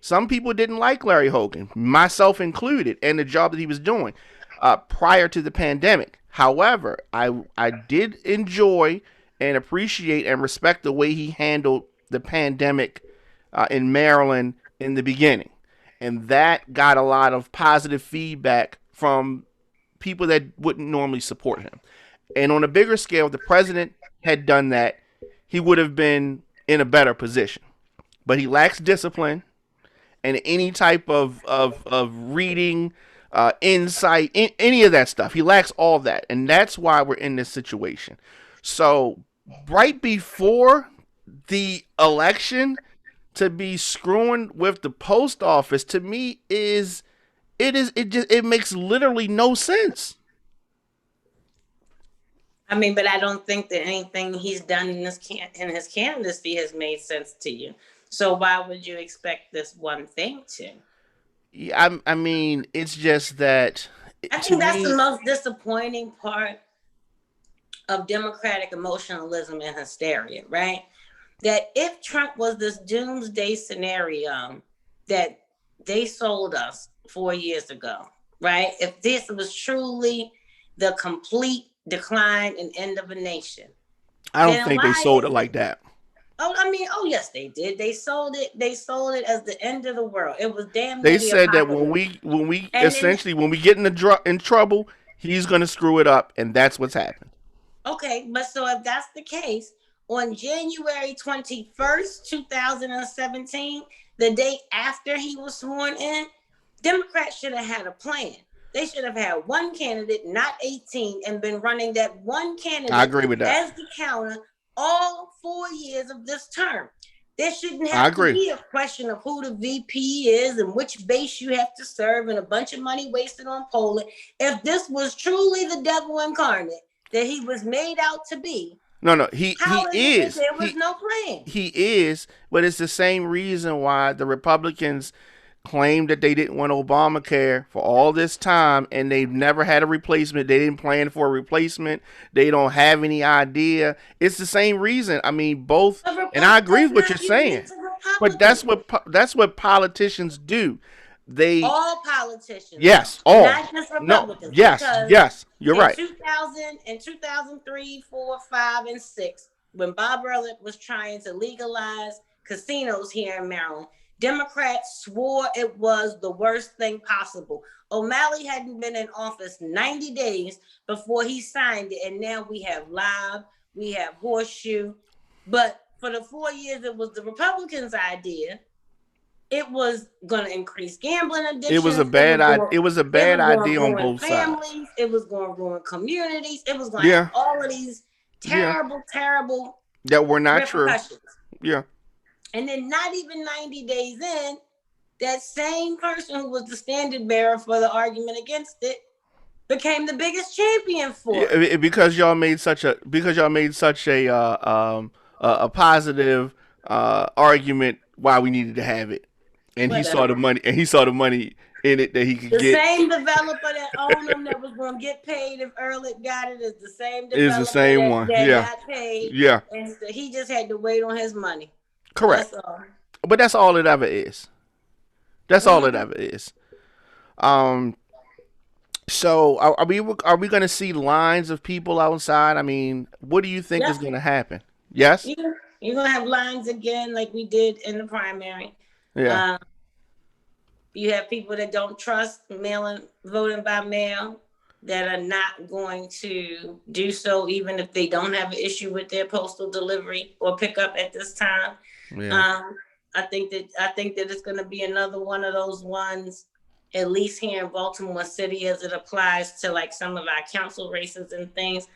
Some people didn't like Larry Hogan, myself included, and the job that he was doing prior to the pandemic. However, I did enjoy and appreciate and respect the way he handled the pandemic in Maryland in the beginning. And that got a lot of positive feedback from people that wouldn't normally support him. And on a bigger scale, if the president had done that, he would have been in a better position. But he lacks discipline and any type of reading, insight, any of that stuff. He lacks all that. And that's why we're in this situation. So, right before the election, to be screwing with the post office, to me it makes literally no sense. I mean, but I don't think that anything he's done in his candidacy has made sense to you. So why would you expect this one thing to? Yeah, I mean, it's just that I to think that's me, the most disappointing part of democratic emotionalism and hysteria, right? That if Trump was this doomsday scenario that they sold us 4 years ago, right? If this was truly the complete decline and end of a nation, I don't then think they why sold is it like that. yes, they did. They sold it. They sold it as the end of the world. It was damn They near the said that when apocalypse. we And then, essentially when we get in trouble, he's going to screw it up, and that's what's happened. okay, but so if that's the case, on January 21st, 2017, the day after he was sworn in, Democrats should have had a plan. They should have had one candidate, not 18, and been running that one I candidate agree with that. as the counter all 4 years of this term. There shouldn't I have to agree. be a question of who the VP is and which base you have to serve and a bunch of money wasted on polling. If this was truly the devil incarnate that he was made out to be, No, he how is it that is. there was no plan? He is, but it's the same reason why the Republicans claimed that they didn't want Obamacare for all this time, and they've never had a replacement. They didn't plan for a replacement. They don't have any idea. It's the same reason. I mean, both, and I agree with what you're saying. But that's what politicians do. They All politicians, Yes, all. not just No, Republicans, yes, because yes. You're in right. 2000, in 2003, 4, 5, and 6, when Bob Ehrlich was trying to legalize casinos here in Maryland, Democrats swore it was the worst thing possible. O'Malley hadn't been in office 90 days before he signed it, and now we have Live, we have Horseshoe. But for the 4 years, it was the Republicans' idea. It was going to increase gambling It was a addictions. bad idea. It was a It bad was going idea to on ruin both sides. families. It was going to ruin communities. It was going to have Yeah, all of these yeah. terrible, terrible That were not true. repercussions. Yeah. And then not even 90 days in, that same person who was the standard bearer for the argument against it became the biggest champion for it. Yeah, because y'all made such a positive argument why we needed to have it, and he saw the Whatever. money, and he saw the money in it that he could The get. same developer that owned them that was going to get paid if Ehrlich got it is the same Is the developer same that, one. that Yeah. got paid, Yeah. and so he just had to wait on his money. Correct. That's all. But that's all it ever is. That's all it Mm-hmm. ever is. Um. So are we going to see lines of people outside? I mean, what do you think is Yep. going to happen? Yes. You're going to have lines again like we did in the primary. Yeah. Um, You have people that don't trust mailing voting by mail that are not going to do so even if they don't have an issue with their postal delivery or pickup at this time. Yeah. Um, I think that it's going to be another one of those ones, at least here in Baltimore City, as it applies to like some of our council races and things.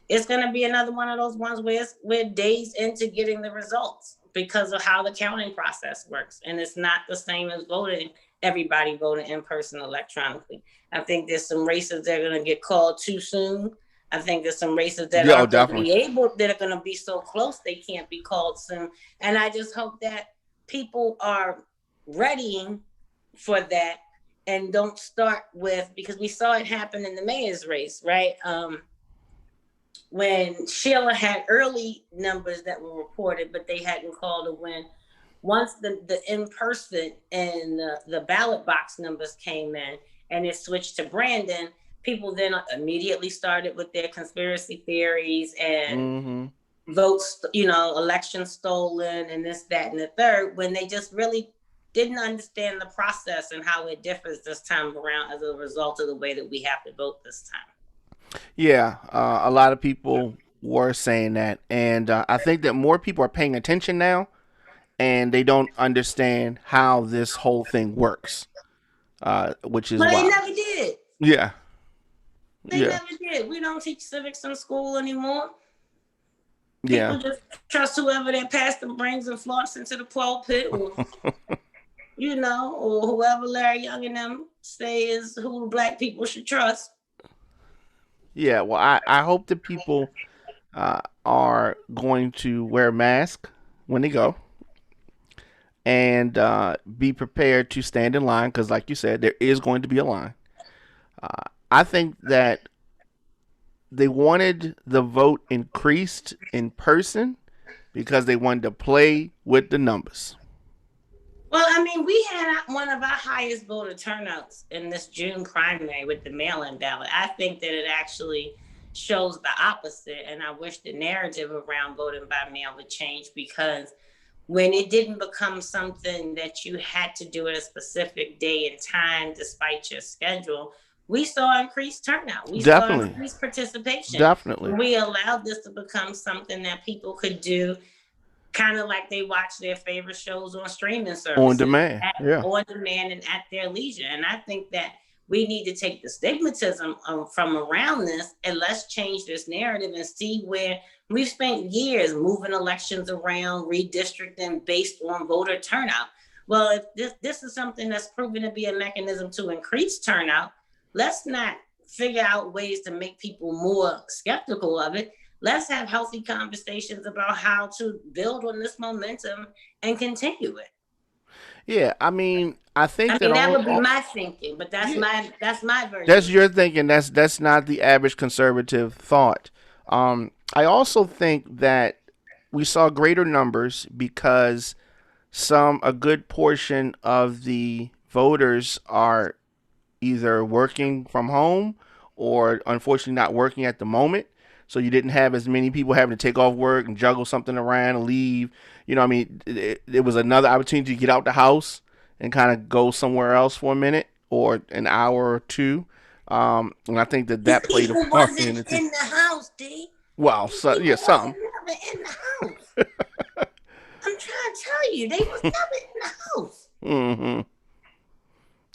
It's going to be another one of those ones where we're days into getting the results because of how the counting process works, and it's not the same as voting. Everybody voting in person electronically. I think there's some races that are going to get called too soon. I think there's some races that Yeah. Oh, aren't going to definitely. be able, that are going to be so close they can't be called soon. And I just hope that people are ready for that and don't start with, because we saw it happen in the mayor's race, right? When Sheila had early numbers that were reported, but they hadn't called a win. Once the in person and the ballot box numbers came in and it switched to Brandon, people then immediately started with their conspiracy theories and Mm-hmm. votes, elections stolen and this, that, and the third, when they just really didn't understand the process and how it differs this time around as a result of the way that we have to vote this time. Yeah. A lot of people were saying that, and I think that more people are paying attention now, and they don't understand how this whole thing works, which is But they why. never did. Yeah. They Yeah. never did. We don't teach civics in school anymore. Yeah. People just trust whoever their pastor brings and flaunts into the pulpit, or whoever Larry Young and them say is who black people should trust. Yeah. Well, I hope that people are going to wear a mask when they go, and be prepared to stand in line because, like you said, there is going to be a line. I think that they wanted the vote increased in person because they wanted to play with the numbers. Well, I mean, we had one of our highest voter turnouts in this June primary with the mail-in ballot. I think that it actually shows the opposite, and I wish the narrative around voting by mail would change, because when it didn't become something that you had to do at a specific day and time despite your schedule, we saw increased turnout. We saw Definitely. increased participation. Definitely. We allowed this to become something that people could do kind of like they watch their favorite shows on streaming On services demand. Yeah. on demand and at their leisure. And I think that we need to take the stigmatism from around this, and let's change this narrative and see where we've spent years moving elections around, redistricting based on voter turnout. Well, if this is something that's proven to be a mechanism to increase turnout, let's not figure out ways to make people more skeptical of it. Let's have healthy conversations about how to build on this momentum and continue it. Yeah. I mean, I think I that mean, that would be my thinking, but that's yeah, my version that's of your thinking. That's not the average conservative thought. I also think that we saw greater numbers because a good portion of the voters are either working from home or unfortunately not working at the moment. So you didn't have as many people having to take off work and juggle something around and leave. I mean, it was another opportunity to get out the house and kind of go somewhere else for a minute or an hour or two. And I think that it. that played a People part in wasn't it too. in the house, D. Well, These so, yeah, people some. wasn't never in the house. I'm trying to tell you, they was never in the house. Mm-hmm.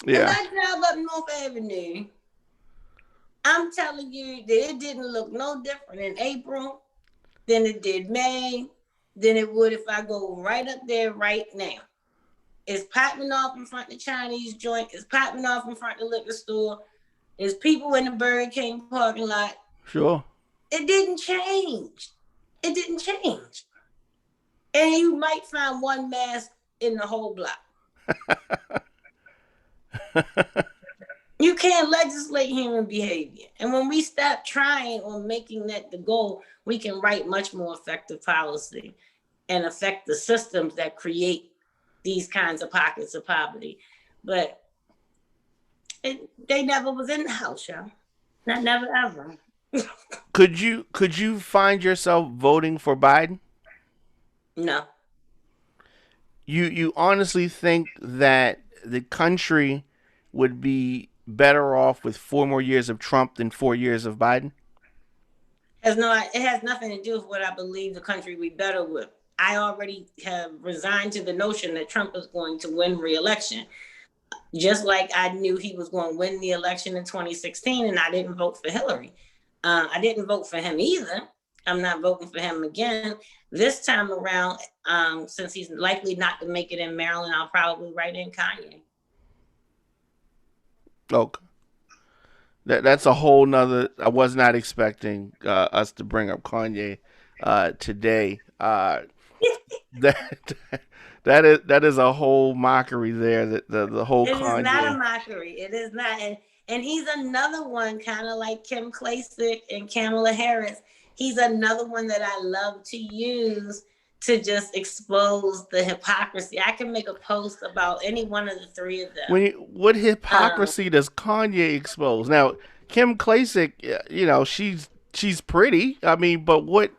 As Yeah. I drive up North Avenue, I'm telling you that it didn't look no different in April than it did May, than it would if I go right up there right now. It's popping off in front of the Chinese joint. It's popping off in front of the liquor store. There's people in the Burger King parking lot. Sure. It didn't change. It didn't change. And you might find one mask in the whole block. You can't legislate human behavior. And when we stop trying on making that the goal, we can write much more effective policy and affect the systems that create these kinds of pockets of poverty. But they never was in the house, y'all. Not never ever. Could you find yourself voting for Biden? No. You honestly think that the country would be better off with 4 more years of Trump than 4 years of Biden? It has nothing to do with what I believe the country would be better with. I already have resigned to the notion that Trump is going to win re-election. Just like I knew he was going to win the election in 2016 and I didn't vote for Hillary. I didn't vote for him either. I'm not voting for him again. This time around, since he's likely not to make it in Maryland, I'll probably write in Kanye. Okay. That's a whole nother. I was not expecting us to bring up Kanye today. That that is a whole mockery there. The whole It is not a Kanye. mockery. It is not. And he's another one, kind of like Kim Klacik and Kamala Harris. He's another one that I love to use to just expose the hypocrisy. I can make a post about any one of the three of them. What Um, hypocrisy does Kanye expose? Now, Kim Klacik, she's pretty. I mean, but what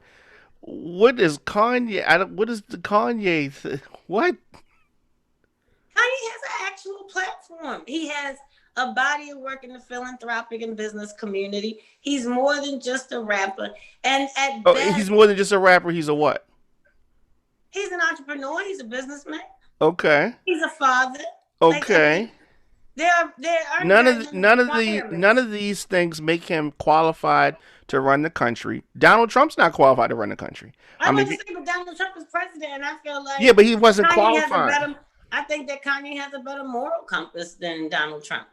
is Kanye? What is the Kanye? What? Kanye has an actual platform. He has a body of work in the philanthropic and business community. He's more than just a rapper. And at Oh, best, he's more than just a rapper. He's a what? he's an entrepreneur. He's a businessman. Okay. He's a father. Like, I mean, Okay. there are not None requirements. of these things make him qualified to run the country. Donald Trump's not qualified to run the country. I I mean, want to say, but Donald Trump is president, and I feel yeah, like but he wasn't Kanye has a qualified. better. I think that Kanye has a better moral compass than Donald Trump.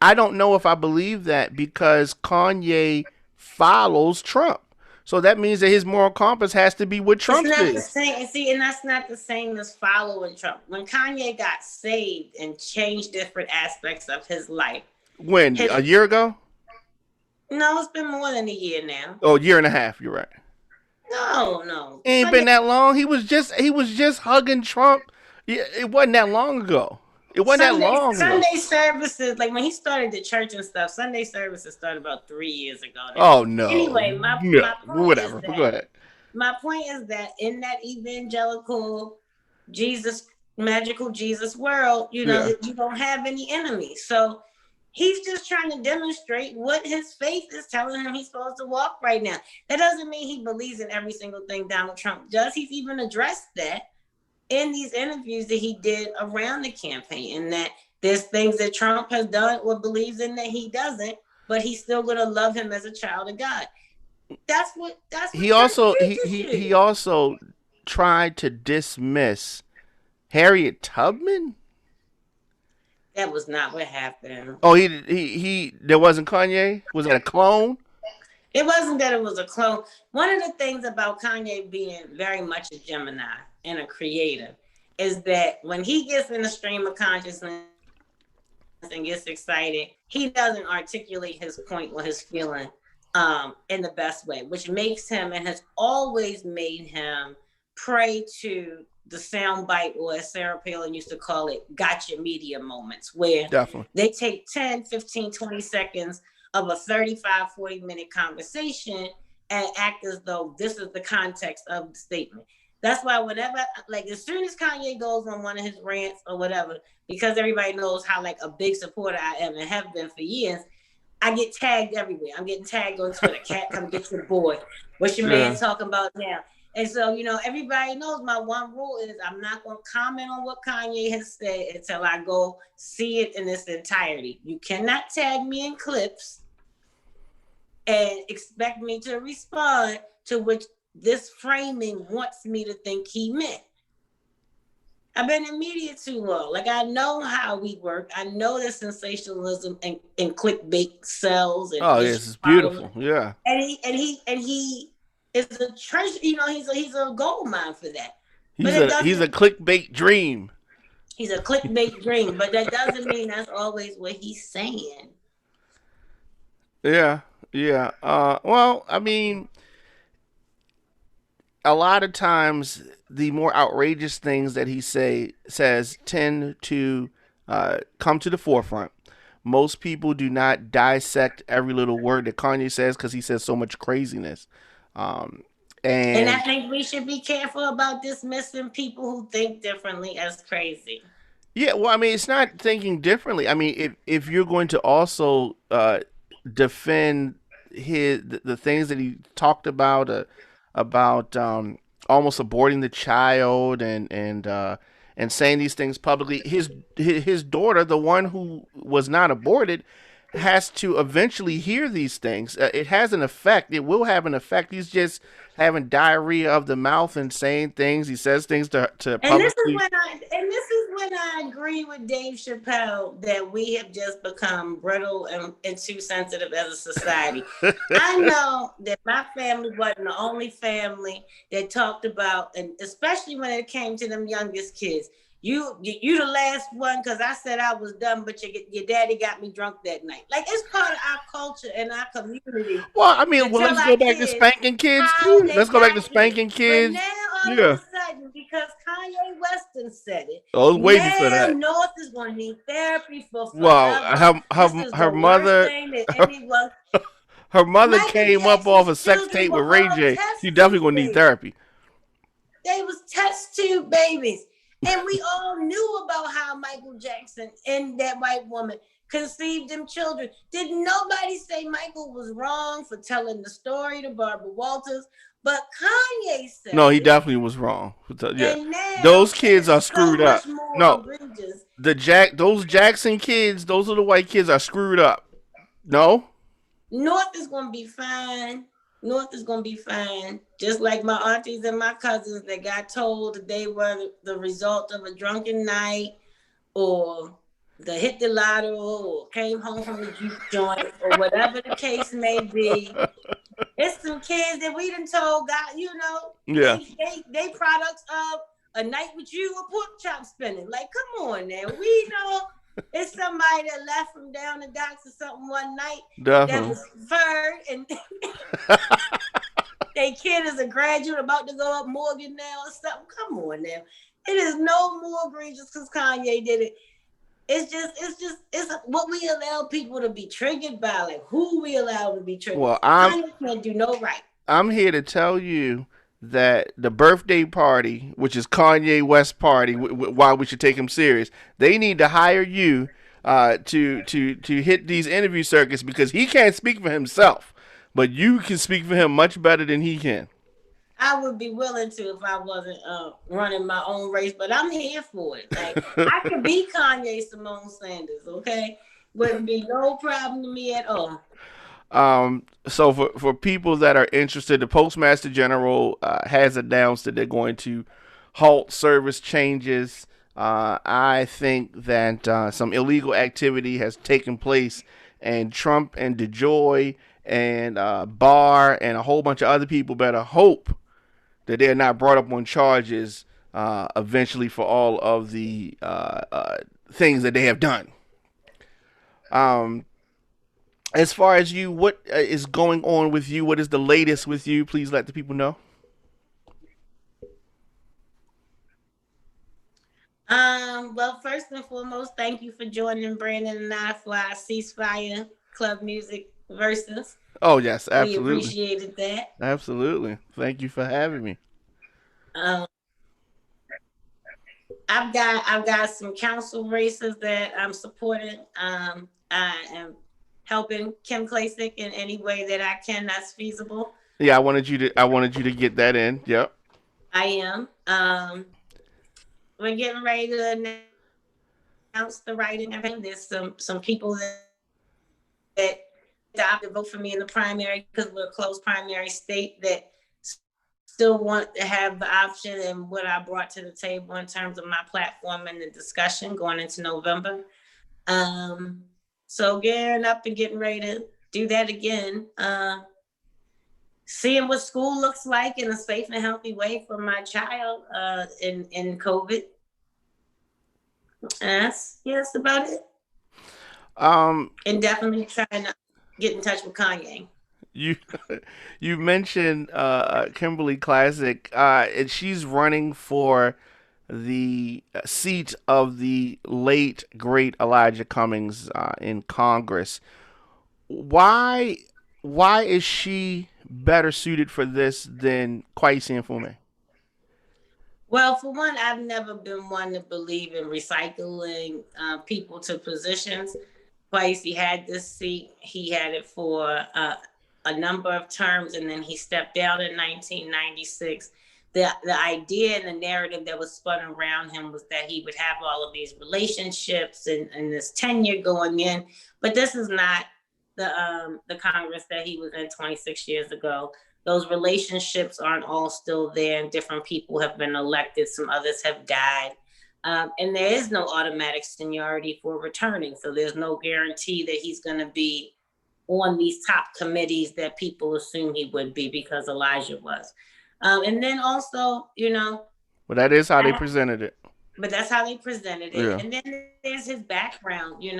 I don't know if I believe that because Kanye follows Trump. So that means that his moral compass has to be what It's Trump's not the is. same. And see, and that's not the same as following Trump. When Kanye got saved and changed different aspects of his life, When? his A year ago? no, it's been more than a year now. Oh, a year and a half. You're right. No, no. It ain't been Sunday that long. He was just hugging Trump. Yeah, it wasn't that long ago. It wasn't that long ago. Sunday services, like when he started the church and stuff, Sunday services started about 3 years ago now. Oh no, Anyway, no, my point is whatever. But go that ahead. in that evangelical Jesus, magical Jesus world, Yeah. that you don't have any enemies. So he's just trying to demonstrate what his faith is telling him he's supposed to walk right now. That doesn't mean he believes in every single thing Donald Trump does. He's even addressed that in these interviews that he did around the campaign, and that there's things that Trump has done or believes in that he doesn't, but he's still going to love him as a child of God. That's what He church also teaches he you. also tried to dismiss Harriet Tubman. That was not what happened. Oh, he. There wasn't Kanye. Was that a clone? It wasn't that it was a clone. One of the things about Kanye being very much a Gemini and a creative is that when he gets in the stream of consciousness and gets excited, he doesn't articulate his point or his feeling in the best way, which makes him and has always made him prey to the sound bite, or as Sarah Palin used to call it, gotcha media moments, where Definitely. they take 10, 15, 20 seconds of a 35, 40-minute conversation and act as though this is the context of the statement. That's why whenever, like, as soon as Kanye goes on one of his rants or whatever, because everybody knows how, like, a big supporter I am and have been for years, I get tagged everywhere. I'm getting tagged on Twitter. Cat, come get your boy. What's your man Yeah. talking about now? And so, everybody knows my one rule is I'm not going to comment on what Kanye has said until I go see it in its entirety. You cannot tag me in clips and expect me to respond to which this framing wants me to think he meant. I've been in media too long. Like, I know how we work. I know that sensationalism and clickbait sells and Oh issue yes, it's following. beautiful. Yeah. And he is a treasure. He's a gold mine for that. But He's it a doesn't. clickbait dream. He's a clickbait dream, but that doesn't mean that's always what he's saying. Yeah, yeah. Well, I mean, a lot of times the more outrageous things that he says tend to come to the forefront. Most people do not dissect every little word that Kanye says because he says so much craziness. Um, And I and think we should be careful about dismissing people who think differently as crazy. Yeah, well, I mean, it's not thinking differently. I mean, if you're going to also defend the things that he talked about almost aborting the child and saying these things publicly, his daughter, the one who was not aborted, has to eventually hear these things. It has an effect. It will have an effect. He's just having diarrhea of the mouth and saying things. He says things to And this is publicly. when I agree with Dave Chappelle that we have just become brittle and too sensitive as a society. I know that my family wasn't the only family that talked about, and especially when it came to them youngest kids. You the last one because I said I was done, but your daddy got me drunk that night. Like it's part of our culture and our community Well, I to mean, well, tell let's our go back to kids spanking kids how too. they Let's go back to got here. spanking But kids. now all of Yeah, a sudden, because Kanye Weston said it, I was waiting for now that. North is going to need therapy for Well, forever. This is her the worst mother thing that anyone. her mother Michael came up off Jackson's a sex children tape were with Ray all J. She test definitely tube gonna need babies. therapy. They was test tube babies. And we all knew about how Michael Jackson and that white woman conceived them children. Did nobody say Michael was wrong for telling the story to Barbara Walters? But Kanye said No, he it. definitely was wrong. Yeah, And now those it kids is are so screwed much up. more No, egregious. those Jackson kids, those little white kids are screwed up. No, North is going to be fine. North is going to be fine. Just like my aunties and my cousins that got told that they were the result of a drunken night or the hit the lotto or came home from the juke joint or whatever the case may be. It's some kids that we done told got, yeah. they products of a night with you or pork chop spinning. Like, come on now. We know it's somebody that left from down the docks or something one night that Definitely. was furred and they kid is a graduate about to go up Morgan now or something. Come on now. It is no more egregious because Kanye did it. It's what we allow people to be triggered by, like who we allow to be triggered. Well, Kanye can't do no right. I'm here to tell you that the birthday party, which is Kanye West party, why we should take him serious, they need to hire you to hit these interview circuits because he can't speak for himself, but you can speak for him much better than he can. I would be willing to if I wasn't running my own race, but I'm here for it. Like I could be Kanye Simone Sanders, okay? Wouldn't be no problem to me at all. So for people that are interested, the Postmaster General has announced that they're going to halt service changes. I think that some illegal activity has taken place, and Trump and DeJoy and Barr and a whole bunch of other people better hope that they're not brought up on charges eventually for all of the things that they have done. Um, as far as you, what is going on with you? What is the latest with you? Please let the people know. Well, first and foremost, thank you for joining Brandon and I for our ceasefire club music versus. Oh yes, We absolutely, appreciated that. absolutely. Thank you for having me. Um, I've got some council races that I'm supporting. I am helping Kim Klasick in any way that I can that's feasible. Yeah, I wanted you to get that in. Yep. I am. We're getting ready to announce the writing campaign. There's some people that adopted vote for me in the primary because we're a close primary state that still want to have the option and what I brought to the table in terms of my platform and the discussion going into November. Um, so gearing up and getting ready to do that again. Seeing what school looks like in a safe and healthy way for my child in COVID. That's about it. Um, And definitely trying to get in touch with Kanye. you you mentioned Kimberly Classic, and she's running for the seat of the late great Elijah Cummings in Congress. Why why is she better suited for this than Kwesi Mfume? Well, for one, I've never been one to believe in recycling people to positions. Twice he had this seat, he had it for a number of terms, and then he stepped down in 1996. The idea and the narrative that was spun around him was that he would have all of these relationships and this tenure going in, but this is not the Congress that he was in 26 years ago. Those relationships aren't all still there, and different people have been elected. Some others have died. And there is no automatic seniority for returning. So there's no guarantee that he's going to be on these top committees that people assume he would be because Elijah was. And then also, Well, that is how they I, presented it. but that's how they presented it. Yeah. And then there's his background, in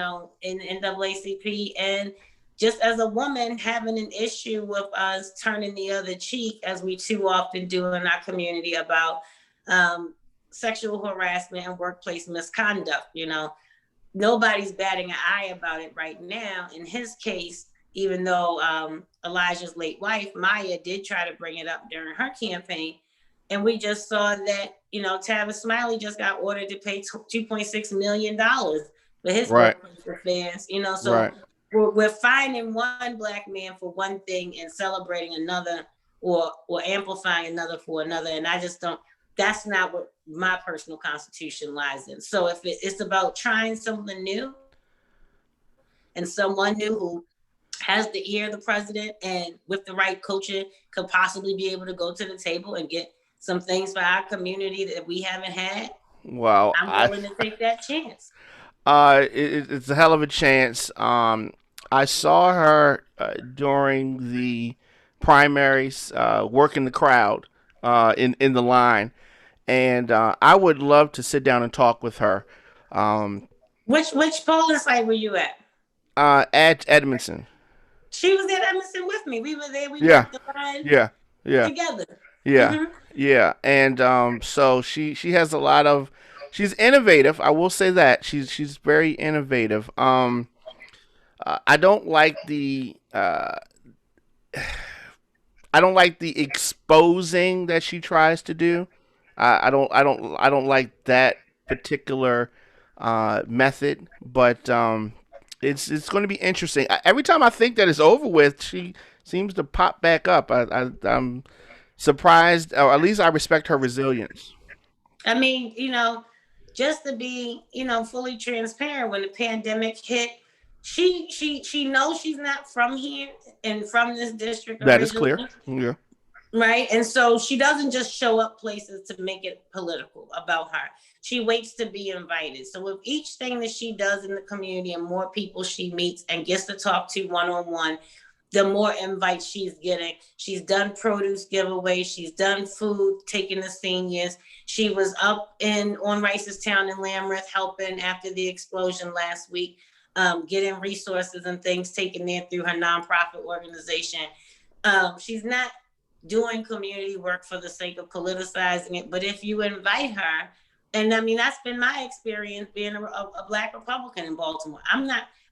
NAACP. And just as a woman, having an issue with us turning the other cheek, as we too often do in our community, about um, sexual harassment and workplace misconduct. Nobody's batting an eye about it right now. In his case, even though Elijah's late wife, Maya, did try to bring it up during her campaign. And we just saw that, Tavis Smiley just got ordered to pay $2.6 million for his Right. workplace affairs, so Right. we're finding one black man for one thing and celebrating another, or amplifying another for another. And I just don't, that's not what my personal constitution lies in. So if it's about trying something new and someone new who has the ear of the president and with the right coaching could possibly be able to go to the table and get some things for our community that we haven't had, Well, I'm willing to take that chance. it's a hell of a chance. I saw her during the primaries, working the crowd in the line, and I would love to sit down and talk with her. Um, Which polling site were you at? at Edmondson. She was at Emerson with me. We were there. We Yeah, worked the line yeah, yeah, together. yeah, hmm yeah. And so she has a lot of. She's innovative. I will say that she's very innovative. I don't like the I don't like the exposing that she tries to do. I don't like that particular method. But it's going to be interesting. Every time I think that it's over with, she seems to pop back up. I'm surprised, or at least I respect her resilience. I mean, just to be, fully transparent, when the pandemic hit, she knows she's not from here and from this district That is clear. originally. Yeah. Right. And so she doesn't just show up places to make it political about her. She waits to be invited. So with each thing that she does in the community and more people she meets and gets to talk to one on one, the more invites she's getting. She's done produce giveaways. She's done food, taking the seniors. She was up on Ricestown in Lamberth helping after the explosion last week, getting resources and things taken there through her nonprofit organization. She's not doing community work for the sake of politicizing it. But if you invite her, and I mean, that's been my experience being a Black Republican in Baltimore.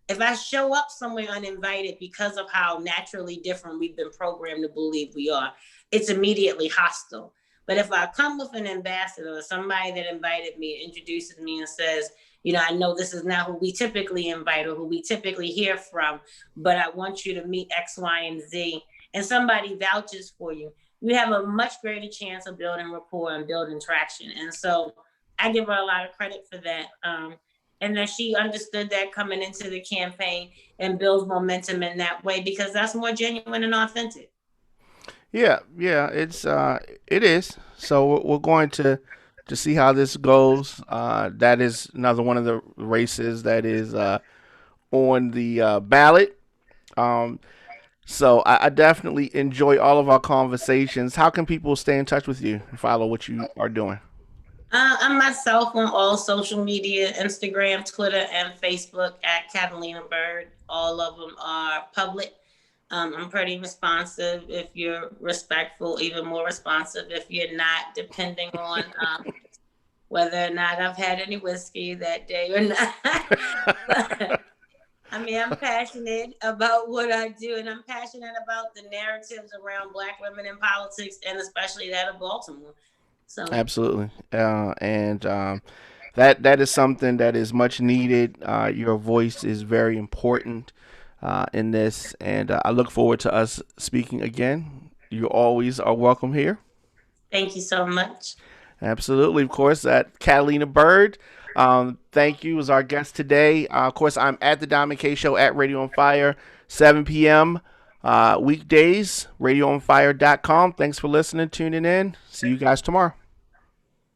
If I show up somewhere uninvited because of how naturally different we've been programmed to believe we are, it's immediately hostile. But if I come with an ambassador or somebody that invited me, introduces me and says, I know this is not who we typically invite or who we typically hear from, but I want you to meet X, Y, and Z, and somebody vouches for you, you have a much greater chance of building rapport and building traction. And so I give her a lot of credit for that. And that she understood that coming into the campaign and builds momentum in that way, because that's more genuine and authentic. Yeah, yeah, it is. So we're going to see how this goes. That is another one of the races that is on the ballot. Um, so I definitely enjoy all of our conversations. How can people stay in touch with you and follow what you are doing? I'm myself on all social media, Instagram, Twitter, and Facebook at Catalina Byrd. All of them are public. I'm pretty responsive if you're respectful, even more responsive if you're not, depending on whether or not I've had any whiskey that day or not. But I mean, I'm passionate about what I do, and I'm passionate about the narratives around Black women in politics, and especially that of Baltimore. So Absolutely, and that is something that is much needed. Your voice is very important in this, and I look forward to us speaking again. You always are welcome here. thank you so much. Absolutely, of course. That Catalina Byrd. Thank you as our guest today. Of course, I'm at the Diamond K Show at Radio on Fire, 7 p.m. Weekdays. RadioOnFire.com. Thanks for listening, tuning in. See you guys tomorrow.